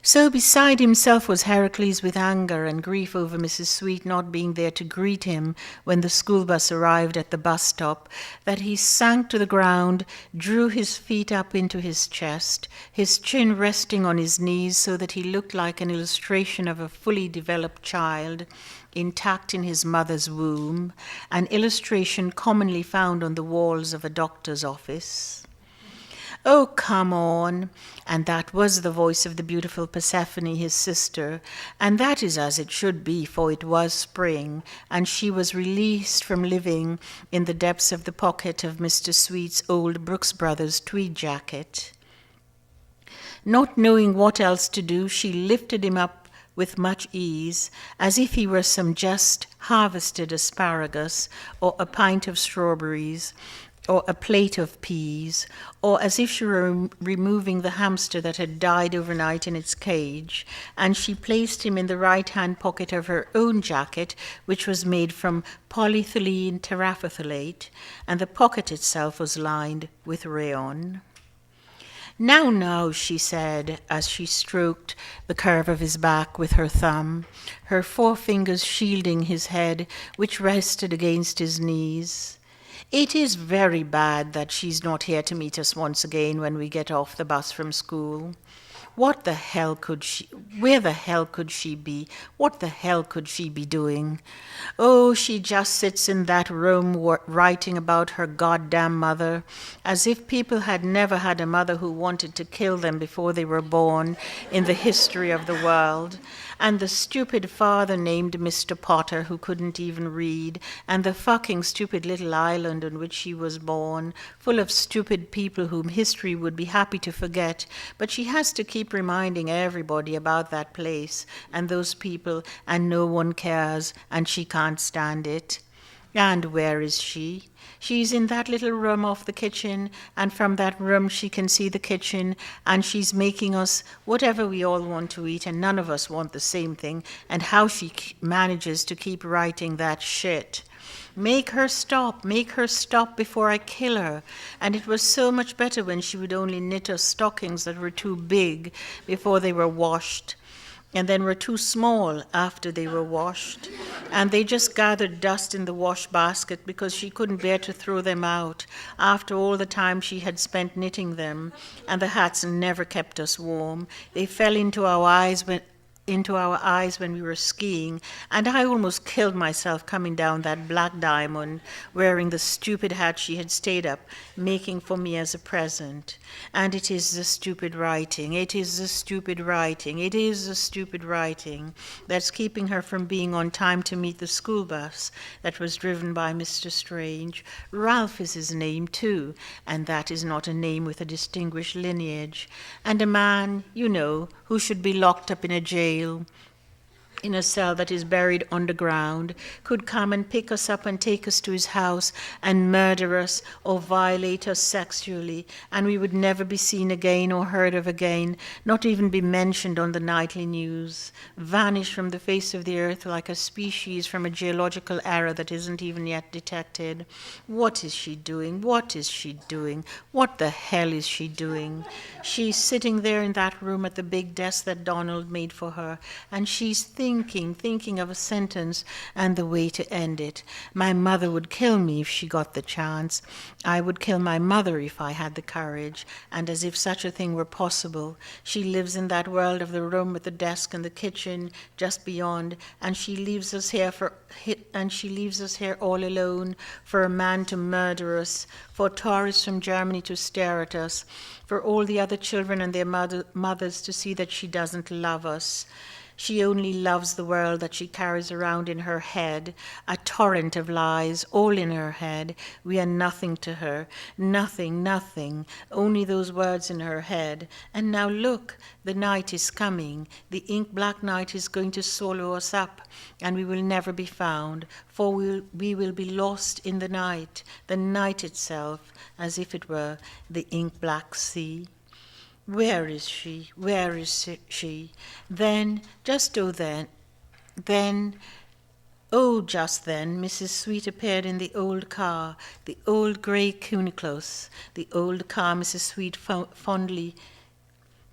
So beside himself was Heracles with anger and grief over Mrs. Sweet not being there to greet him when the school bus arrived at the bus stop, that he sank to the ground, drew his feet up into his chest, his chin resting on his knees so that he looked like an illustration of a fully developed child, intact in his mother's womb, an illustration commonly found on the walls of a doctor's office. "Oh, come on." And that was the voice of the beautiful Persephone, his sister, and that is as it should be, for it was spring, and she was released from living in the depths of the pocket of Mr. Sweet's old Brooks Brothers tweed jacket. Not knowing what else to do, she lifted him up with much ease, as if he were some just harvested asparagus, or a pint of strawberries, or a plate of peas, or as if she were removing the hamster that had died overnight in its cage, and she placed him in the right-hand pocket of her own jacket, which was made from polyethylene terephthalate, and the pocket itself was lined with rayon. Now, she said, as she stroked the curve of his back with her thumb, her forefingers shielding his head, which rested against his knees. "It is very bad that she's not here to meet us once again when we get off the bus from school. Where the hell could she be? What the hell could she be doing? Oh, she just sits in that room writing about her goddamn mother, as if people had never had a mother who wanted to kill them before they were born in the history of the world. and the stupid father named Mr. Potter who couldn't even read, and the fucking stupid little island on which she was born, full of stupid people whom history would be happy to forget, but she has to keep reminding everybody about that place and those people, and no one cares, and she can't stand it. And where is she? She's in that little room off the kitchen, and from that room she can see the kitchen, and she's making us whatever we all want to eat, and none of us want the same thing, and how she manages to keep writing that shit. Make her stop before I kill her. And it was so much better when she would only knit us stockings that were too big before they were washed, and then were too small after they were washed. And they just gathered dust in the wash basket because she couldn't bear to throw them out after all the time she had spent knitting them, and the hats never kept us warm. They fell into our eyes when we were skiing, and I almost killed myself coming down that Black Diamond wearing the stupid hat she had stayed up making for me as a present. And it is the stupid writing, it is the stupid writing, it is the stupid writing that's keeping her from being on time to meet the school bus that was driven by Mr. Strange. Ralph is his name too, and that is not a name with a distinguished lineage. And a man, you know, who should be locked up in a jail, in a cell that is buried underground, could come and pick us up and take us to his house and murder us or violate us sexually, and we would never be seen again or heard of again, not even be mentioned on the nightly news, vanish from the face of the earth like a species from a geological era that isn't even yet detected. What is she doing? What is she doing? What the hell is she doing? She's sitting there in that room at the big desk that Donald made for her, and she's thinking of a sentence and the way to end it. My mother would kill me if she got the chance. I would kill my mother if I had the courage, and as if such a thing were possible. She lives in that world of the room with the desk and the kitchen just beyond, and she leaves us here all alone for a man to murder us, for tourists from Germany to stare at us, for all the other children and their mothers to see that she doesn't love us. She only loves the world that she carries around in her head, a torrent of lies, all in her head. We are nothing to her, nothing, only those words in her head. And now look, the night is coming. The ink-black night is going to swallow us up, and we will never be found, for we will be lost in the night itself, as if it were the ink-black sea. Where is she? Where is she? Then, just then, Mrs. Sweet appeared in the old car, the old grey Cuniclos, the old car Mrs. Sweet fondly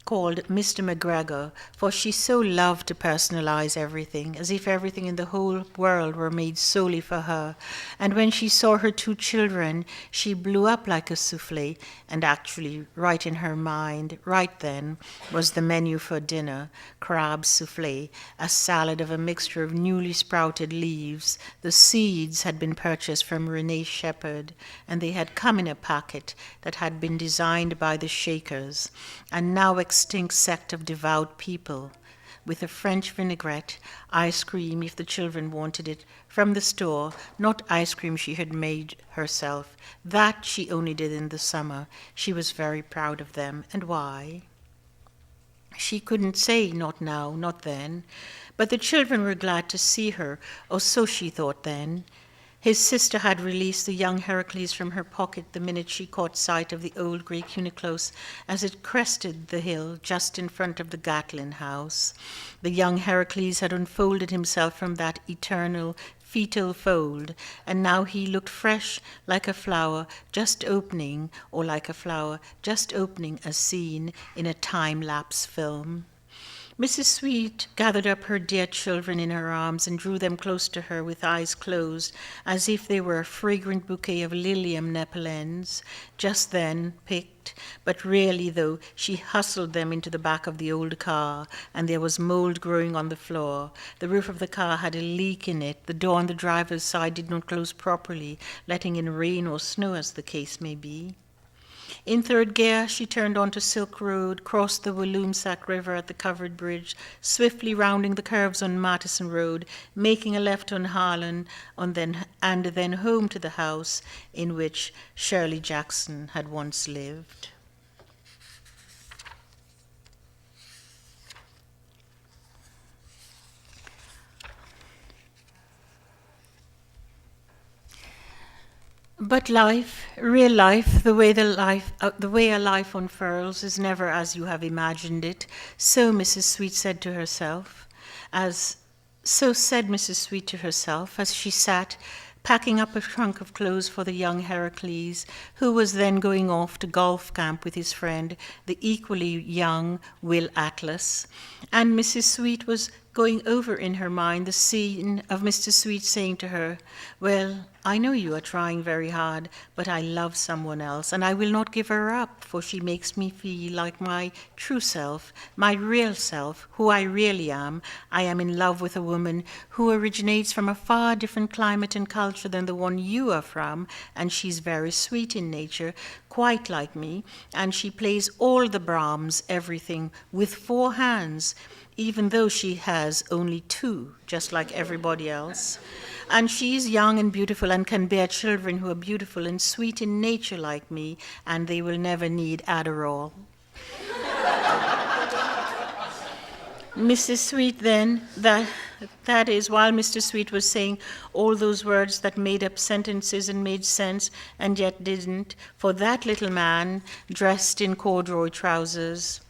called Mr. McGregor, for she so loved to personalize everything, as if everything in the whole world were made solely for her. And when she saw her two children, she blew up like a souffle, and actually, right in her mind, right then, was the menu for dinner: crab souffle, a salad of a mixture of newly sprouted leaves. The seeds had been purchased from Renee Shepherd, and they had come in a packet that had been designed by the Shakers, and now extinct sect of devout people, with a French vinaigrette, ice cream if the children wanted it, from the store, not ice cream she had made herself. That she only did in the summer. She was very proud of them. And why? She couldn't say, not now, not then. But the children were glad to see her, or so she thought then. His sister had released the young Heracles from her pocket the minute she caught sight of the old grey Cuniclos as it crested the hill just in front of the Gatlin house. The young Heracles had unfolded himself from that eternal fetal fold, and now he looked fresh like a flower just opening, or like a flower just opening a scene in a time-lapse film. Mrs. Sweet gathered up her dear children in her arms and drew them close to her with eyes closed, as if they were a fragrant bouquet of Lilium nepalens, just then picked. But really, though, she hustled them into the back of the old car, and there was mold growing on the floor. The roof of the car had a leak in it. The door on the driver's side did not close properly, letting in rain or snow, as the case may be. In third gear, she turned onto Silk Road, crossed the Walloomsac River at the covered bridge, swiftly rounding the curves on Madison Road, making a left on Harlan, and then home to the house in which Shirley Jackson had once lived. But life, real life, the way a life unfurls, is never as you have imagined it. So Mrs. Sweet said to herself, as she sat packing up a trunk of clothes for the young Heracles, who was then going off to golf camp with his friend, the equally young Will Atlas. And Mrs. Sweet was going over in her mind the scene of Mr. Sweet saying to her, "Well, I know you are trying very hard, but I love someone else, and I will not give her up, for she makes me feel like my true self, my real self, who I really am. I am in love with a woman who originates from a far different climate and culture than the one you are from, and she's very sweet in nature, quite like me, and she plays all the Brahms, everything, with 4 hands, even though she has only 2, just like everybody else. And she is young and beautiful and can bear children who are beautiful and sweet in nature like me, and they will never need Adderall." Mrs. Sweet then, that is, while Mr. Sweet was saying all those words that made up sentences and made sense and yet didn't, for that little man, dressed in corduroy trousers,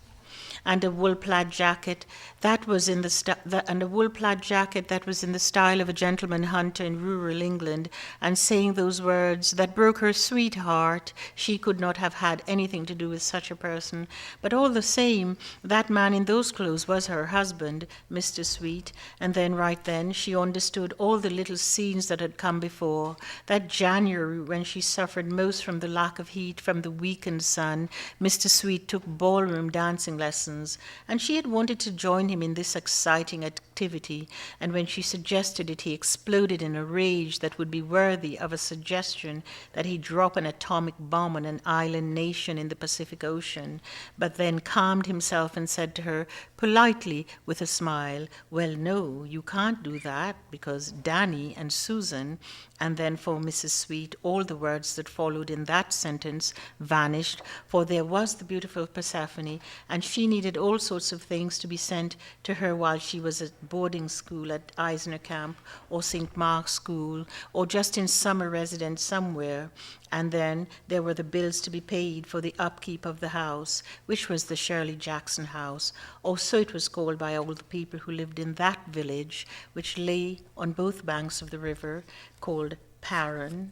and a wool plaid jacket that was in the style of a gentleman hunter in rural England, and saying those words that broke her sweet heart. She could not have had anything to do with such a person, but all the same, that man in those clothes was her husband, Mr. Sweet. And then right then she understood all the little scenes that had come before. That January, when she suffered most from the lack of heat from the weakened sun, Mr. Sweet took ballroom dancing lessons, and she had wanted to join him in this exciting activity, and when she suggested it, he exploded in a rage that would be worthy of a suggestion that he drop an atomic bomb on an island nation in the Pacific Ocean, but then calmed himself and said to her, politely, with a smile, "Well, no, you can't do that, because Danny and Susan," and then for Mrs. Sweet, all the words that followed in that sentence vanished, for there was the beautiful Persephone, and she needed all sorts of things to be sent to her while she was at boarding school at Eisner Camp, or St. Mark's School, or just in summer residence somewhere. And then there were the bills to be paid for the upkeep of the house, which was the Shirley Jackson house, or so it was called by all the people who lived in that village, which lay on both banks of the river, called Paran.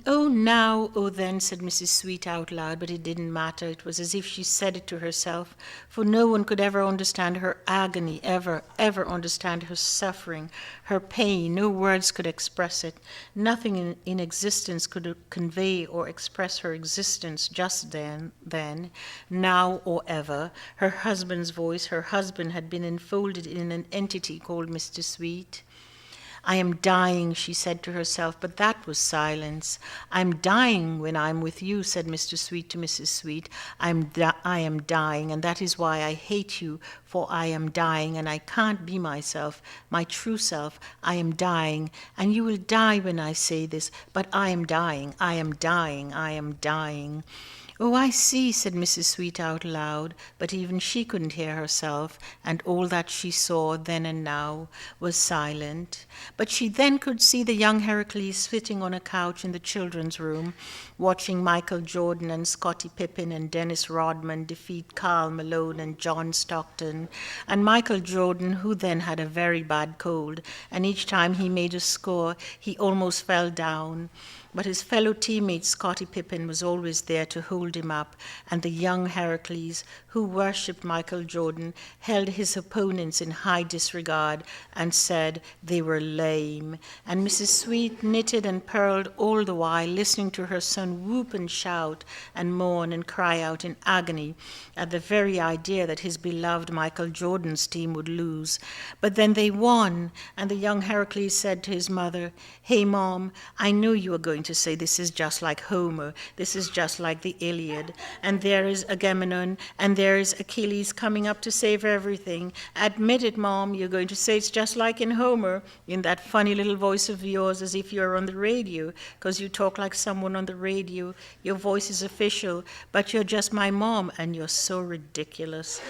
"Oh, now, oh, then," said Mrs. Sweet out loud, but it didn't matter. It was as if she said it to herself, for no one could ever understand her agony, ever understand her suffering, her pain. No words could express it. Nothing in existence could convey or express her existence just then, now or ever. Her husband's voice, her husband had been enfolded in an entity called Mr. Sweet. "I am dying," she said to herself, but that was silence. "I'm dying when I'm with you," said Mr. Sweet to Mrs. Sweet. I am dying, and that is why I hate you, for I am dying, and I can't be myself, my true self. I am dying, and you will die when I say this, but I am dying, I am dying, I am dying." "Oh, I see," said Mrs. Sweet out loud, but even she couldn't hear herself, and all that she saw then and now was silent. But she then could see the young Heracles sitting on a couch in the children's room, watching Michael Jordan and Scottie Pippen and Dennis Rodman defeat Karl Malone and John Stockton, and Michael Jordan, who then had a very bad cold, and each time he made a score, he almost fell down. But his fellow teammate Scottie Pippen was always there to hold him up, and the young Heracles, who worshipped Michael Jordan, held his opponents in high disregard and said they were lame. And Mrs. Sweet knitted and purled all the while, listening to her son whoop and shout and moan and cry out in agony at the very idea that his beloved Michael Jordan's team would lose. But then they won, and the young Heracles said to his mother, "Hey, Mom, I know you are going going to say, this is just like Homer, this is just like the Iliad, and there is Agamemnon, and there is Achilles coming up to save everything. Admit it, Mom, you're going to say it's just like in Homer, in that funny little voice of yours, as if you're on the radio, because you talk like someone on the radio. Your voice is official, but you're just my mom, and you're so ridiculous.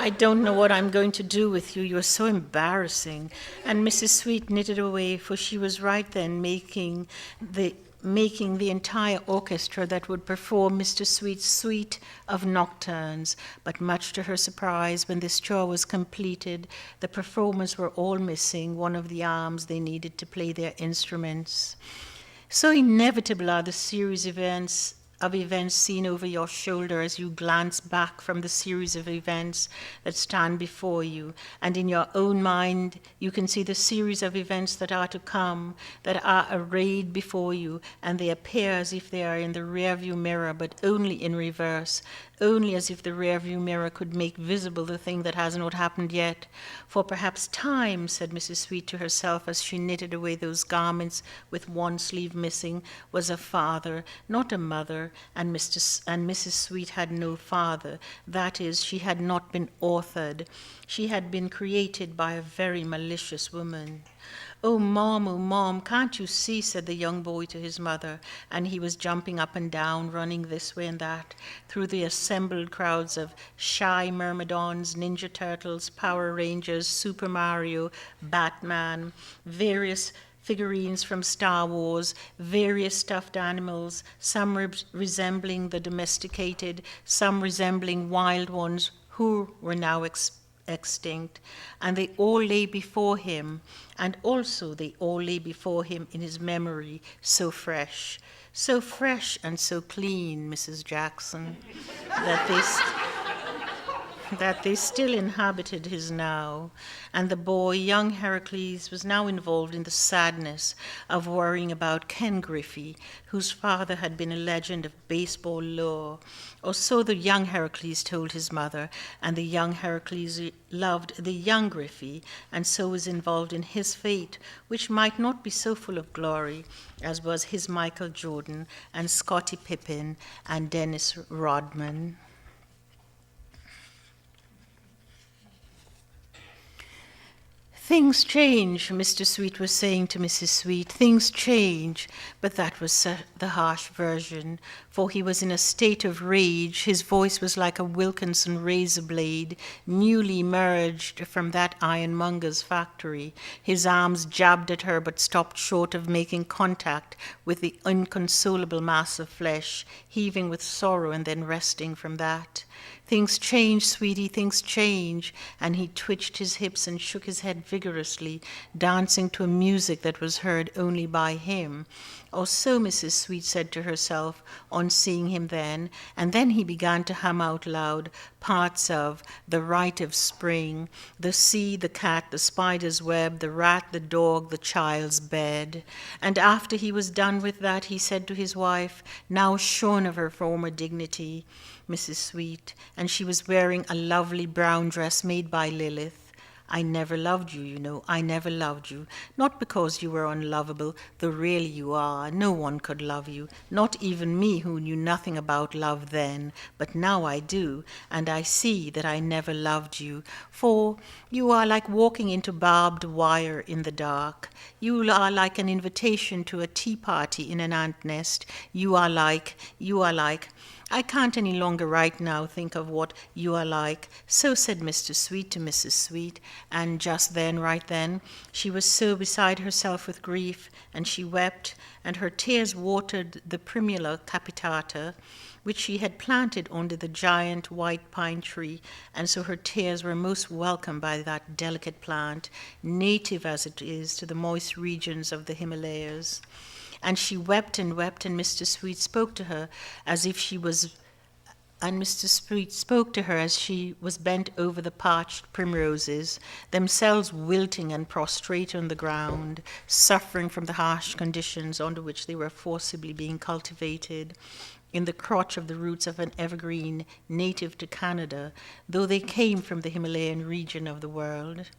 I don't know what I'm going to do with you. You're so embarrassing. And Mrs. Sweet knitted away, for she was right then making the entire orchestra that would perform Mr. Sweet's suite of nocturnes. But much to her surprise, when this chore was completed, the performers were all missing one of the arms they needed to play their instruments. So inevitable are the series of events seen over your shoulder as you glance back from the series of events that stand before you. And in your own mind, you can see the series of events that are to come, that are arrayed before you, and they appear as if they are in the rearview mirror, but only in reverse, only as if the rearview mirror could make visible the thing that has not happened yet. For perhaps time, said Mrs. Sweet to herself as she knitted away those garments with one sleeve missing, was a father, not a mother, and Mrs. Sweet had no father. That is, she had not been authored. She had been created by a very malicious woman. Oh, Mom, can't you see, said the young boy to his mother, and he was jumping up and down, running this way and that, through the assembled crowds of shy Myrmidons, Ninja Turtles, Power Rangers, Super Mario, Batman, various figurines from Star Wars, various stuffed animals, some resembling the domesticated, some resembling wild ones who were now extinct, and they all lay before him, and also they all lay before him in his memory, so fresh and so clean, Mrs. Jackson, that they still inhabited his now. And the boy, young Heracles, was now involved in the sadness of worrying about Ken Griffey, whose father had been a legend of baseball lore. Or so the young Heracles told his mother, and the young Heracles loved the young Griffey, and so was involved in his fate, which might not be so full of glory as was his Michael Jordan and Scottie Pippen and Dennis Rodman. Things change, Mr. Sweet was saying to Mrs. Sweet. Things change, but that was the harsh version, for he was in a state of rage. His voice was like a Wilkinson razor blade, newly emerged from that ironmonger's factory. His arms jabbed at her, but stopped short of making contact with the inconsolable mass of flesh, heaving with sorrow and then resting from that. Things change, sweetie, things change. And he twitched his hips and shook his head vigorously, dancing to a music that was heard only by him. Or so Mrs. Sweet said to herself on seeing him then, and then he began to hum out loud parts of The Rite of Spring, the sea, the cat, the spider's web, the rat, the dog, the child's bed. And after he was done with that, he said to his wife, now shorn of her former dignity, Mrs. Sweet, and she was wearing a lovely brown dress made by Lilith, I never loved you, you know, I never loved you. Not because you were unlovable, though really you are. No one could love you, not even me who knew nothing about love then. But now I do, and I see that I never loved you. For you are like walking into barbed wire in the dark. You are like an invitation to a tea party in an ant nest. You are like, I can't any longer right now think of what you are like. So said Mr. Sweet to Mrs. Sweet, and just then, right then, she was so beside herself with grief, and she wept, and her tears watered the primula capitata, which she had planted under the giant white pine tree, and so her tears were most welcome by that delicate plant, native as it is to the moist regions of the Himalayas. And she wept, and Mr. Sweet spoke to her as if she was, and Mr. Sweet spoke to her as she was bent over the parched primroses, themselves wilting and prostrate on the ground, suffering from the harsh conditions under which they were forcibly being cultivated, in the crotch of the roots of an evergreen native to Canada, though they came from the Himalayan region of the world.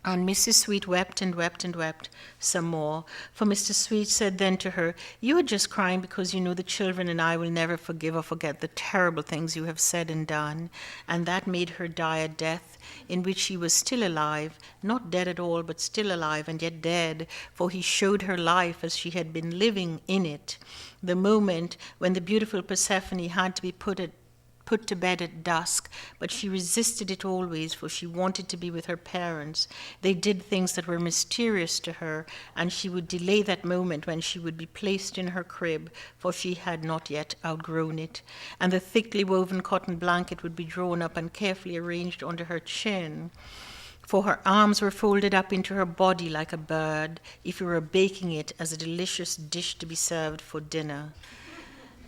And Mrs. Sweet wept and wept and wept some more. For Mr. Sweet said then to her, "You are just crying because you know the children and I will never forgive or forget the terrible things you have said and done." And that made her die a death in which she was still alive, not dead at all, but still alive and yet dead, for he showed her life as she had been living in it. The moment when the beautiful Persephone had to be put to bed at dusk, but she resisted it always, for she wanted to be with her parents. They did things that were mysterious to her, and she would delay that moment when she would be placed in her crib, for she had not yet outgrown it. And the thickly woven cotton blanket would be drawn up and carefully arranged under her chin, for her arms were folded up into her body like a bird, if you were baking it as a delicious dish to be served for dinner.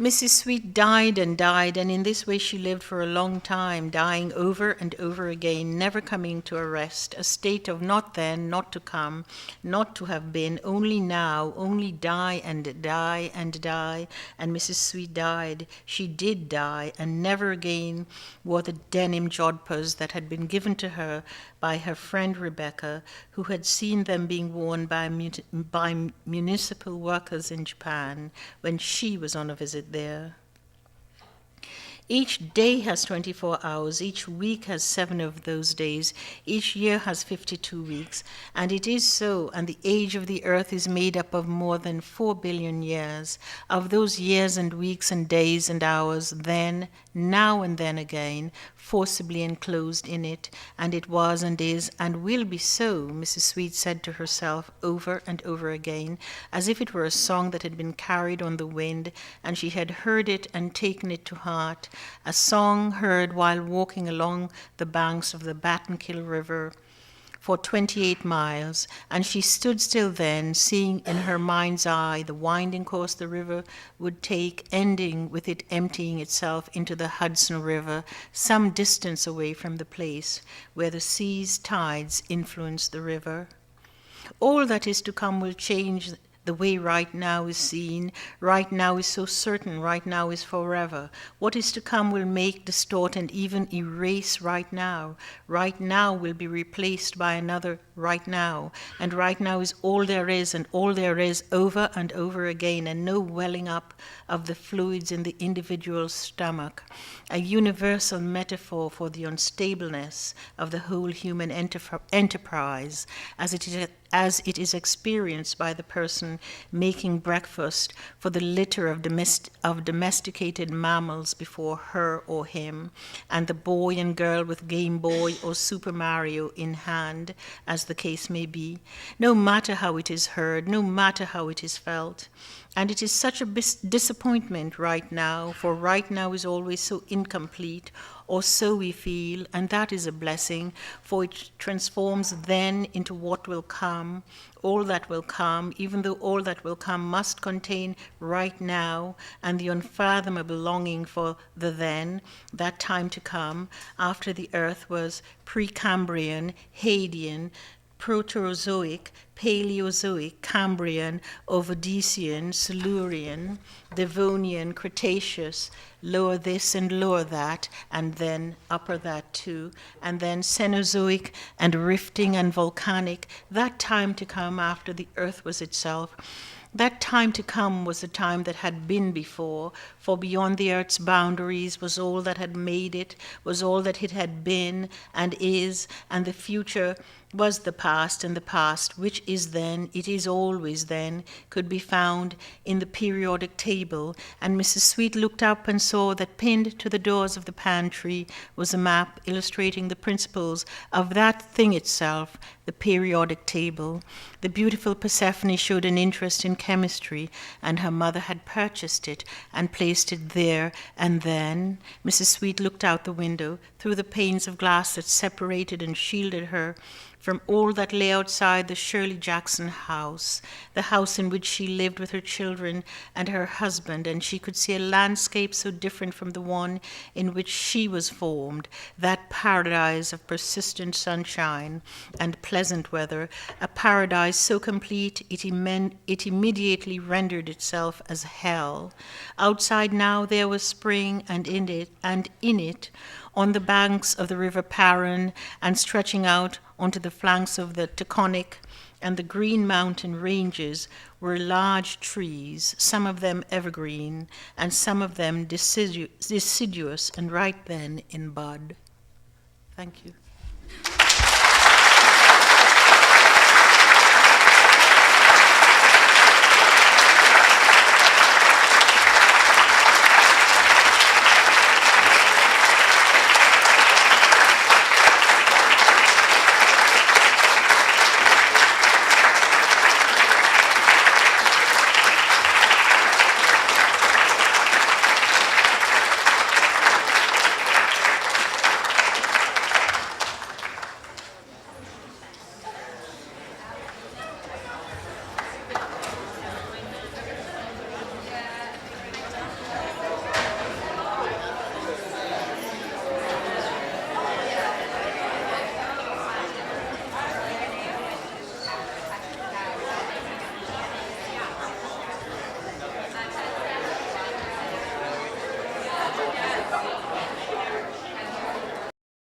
Mrs. Sweet died, and in this way she lived for a long time, dying over and over again, never coming to a rest, a state of not then, not to come, not to have been, only now, only die and die and die. And Mrs. Sweet died. She did die, and never again wore the denim jodhpurs that had been given to her by her friend Rebecca, who had seen them being worn by municipal workers in Japan when she was on a visit there. Each day has 24 hours, each week has 7 of those days, each year has 52 weeks, and it is so, and the age of the earth is made up of more than 4 billion years, of those years and weeks and days and hours, then, now and then again, forcibly enclosed in it, and it was and is and will be so, Mrs. Sweet said to herself over and over again, as if it were a song that had been carried on the wind, and she had heard it and taken it to heart, a song heard while walking along the banks of the Battenkill River for 28 miles, and she stood still then, seeing in her mind's eye the winding course the river would take, ending with it emptying itself into the Hudson River, some distance away from the place where the sea's tides influence the river. All that is to come will change the way right now is seen, right now is so certain, right now is forever. What is to come will make, distort, and even erase right now. Right now will be replaced by another right now, and right now is all there is, and all there is over and over again, and no welling up of the fluids in the individual stomach. A universal metaphor for the unstableness of the whole human enterprise as it is experienced by the person making breakfast for the litter of domesticated mammals before her or him, and the boy and girl with Game Boy or Super Mario in hand, as the case may be, no matter how it is heard, no matter how it is felt. And it is such a disappointment right now, for right now is always so incomplete, or so we feel, and that is a blessing, for it transforms then into what will come, all that will come, even though all that will come must contain right now, and the unfathomable longing for the then, that time to come, after the earth was Precambrian, Hadean, Proterozoic, Paleozoic, Cambrian, Ordovician, Silurian, Devonian, Cretaceous, lower this and lower that, and then upper that too, and then Cenozoic and rifting and volcanic, that time to come after the earth was itself. That time to come was the time that had been before, for beyond the earth's boundaries was all that had made it, was all that it had been and is, and the future was the past, and the past, which is then, it is always then, could be found in the periodic table, and Mrs. Sweet looked up and saw that pinned to the doors of the pantry was a map illustrating the principles of that thing itself, the periodic table. The beautiful Persephone showed an interest in chemistry, and her mother had purchased it and placed it there, and then Mrs. Sweet looked out the window through the panes of glass that separated and shielded her from all that lay outside the Shirley Jackson house, the house in which she lived with her children and her husband, and she could see a landscape so different from the one in which she was formed, that paradise of persistent sunshine and pleasant weather, a paradise so complete it immediately rendered itself as hell. Outside now there was spring, and in it On the banks of the River Paran and stretching out onto the flanks of the Taconic and the Green Mountain ranges were large trees, some of them evergreen, and some of them deciduous and right then in bud. Thank you.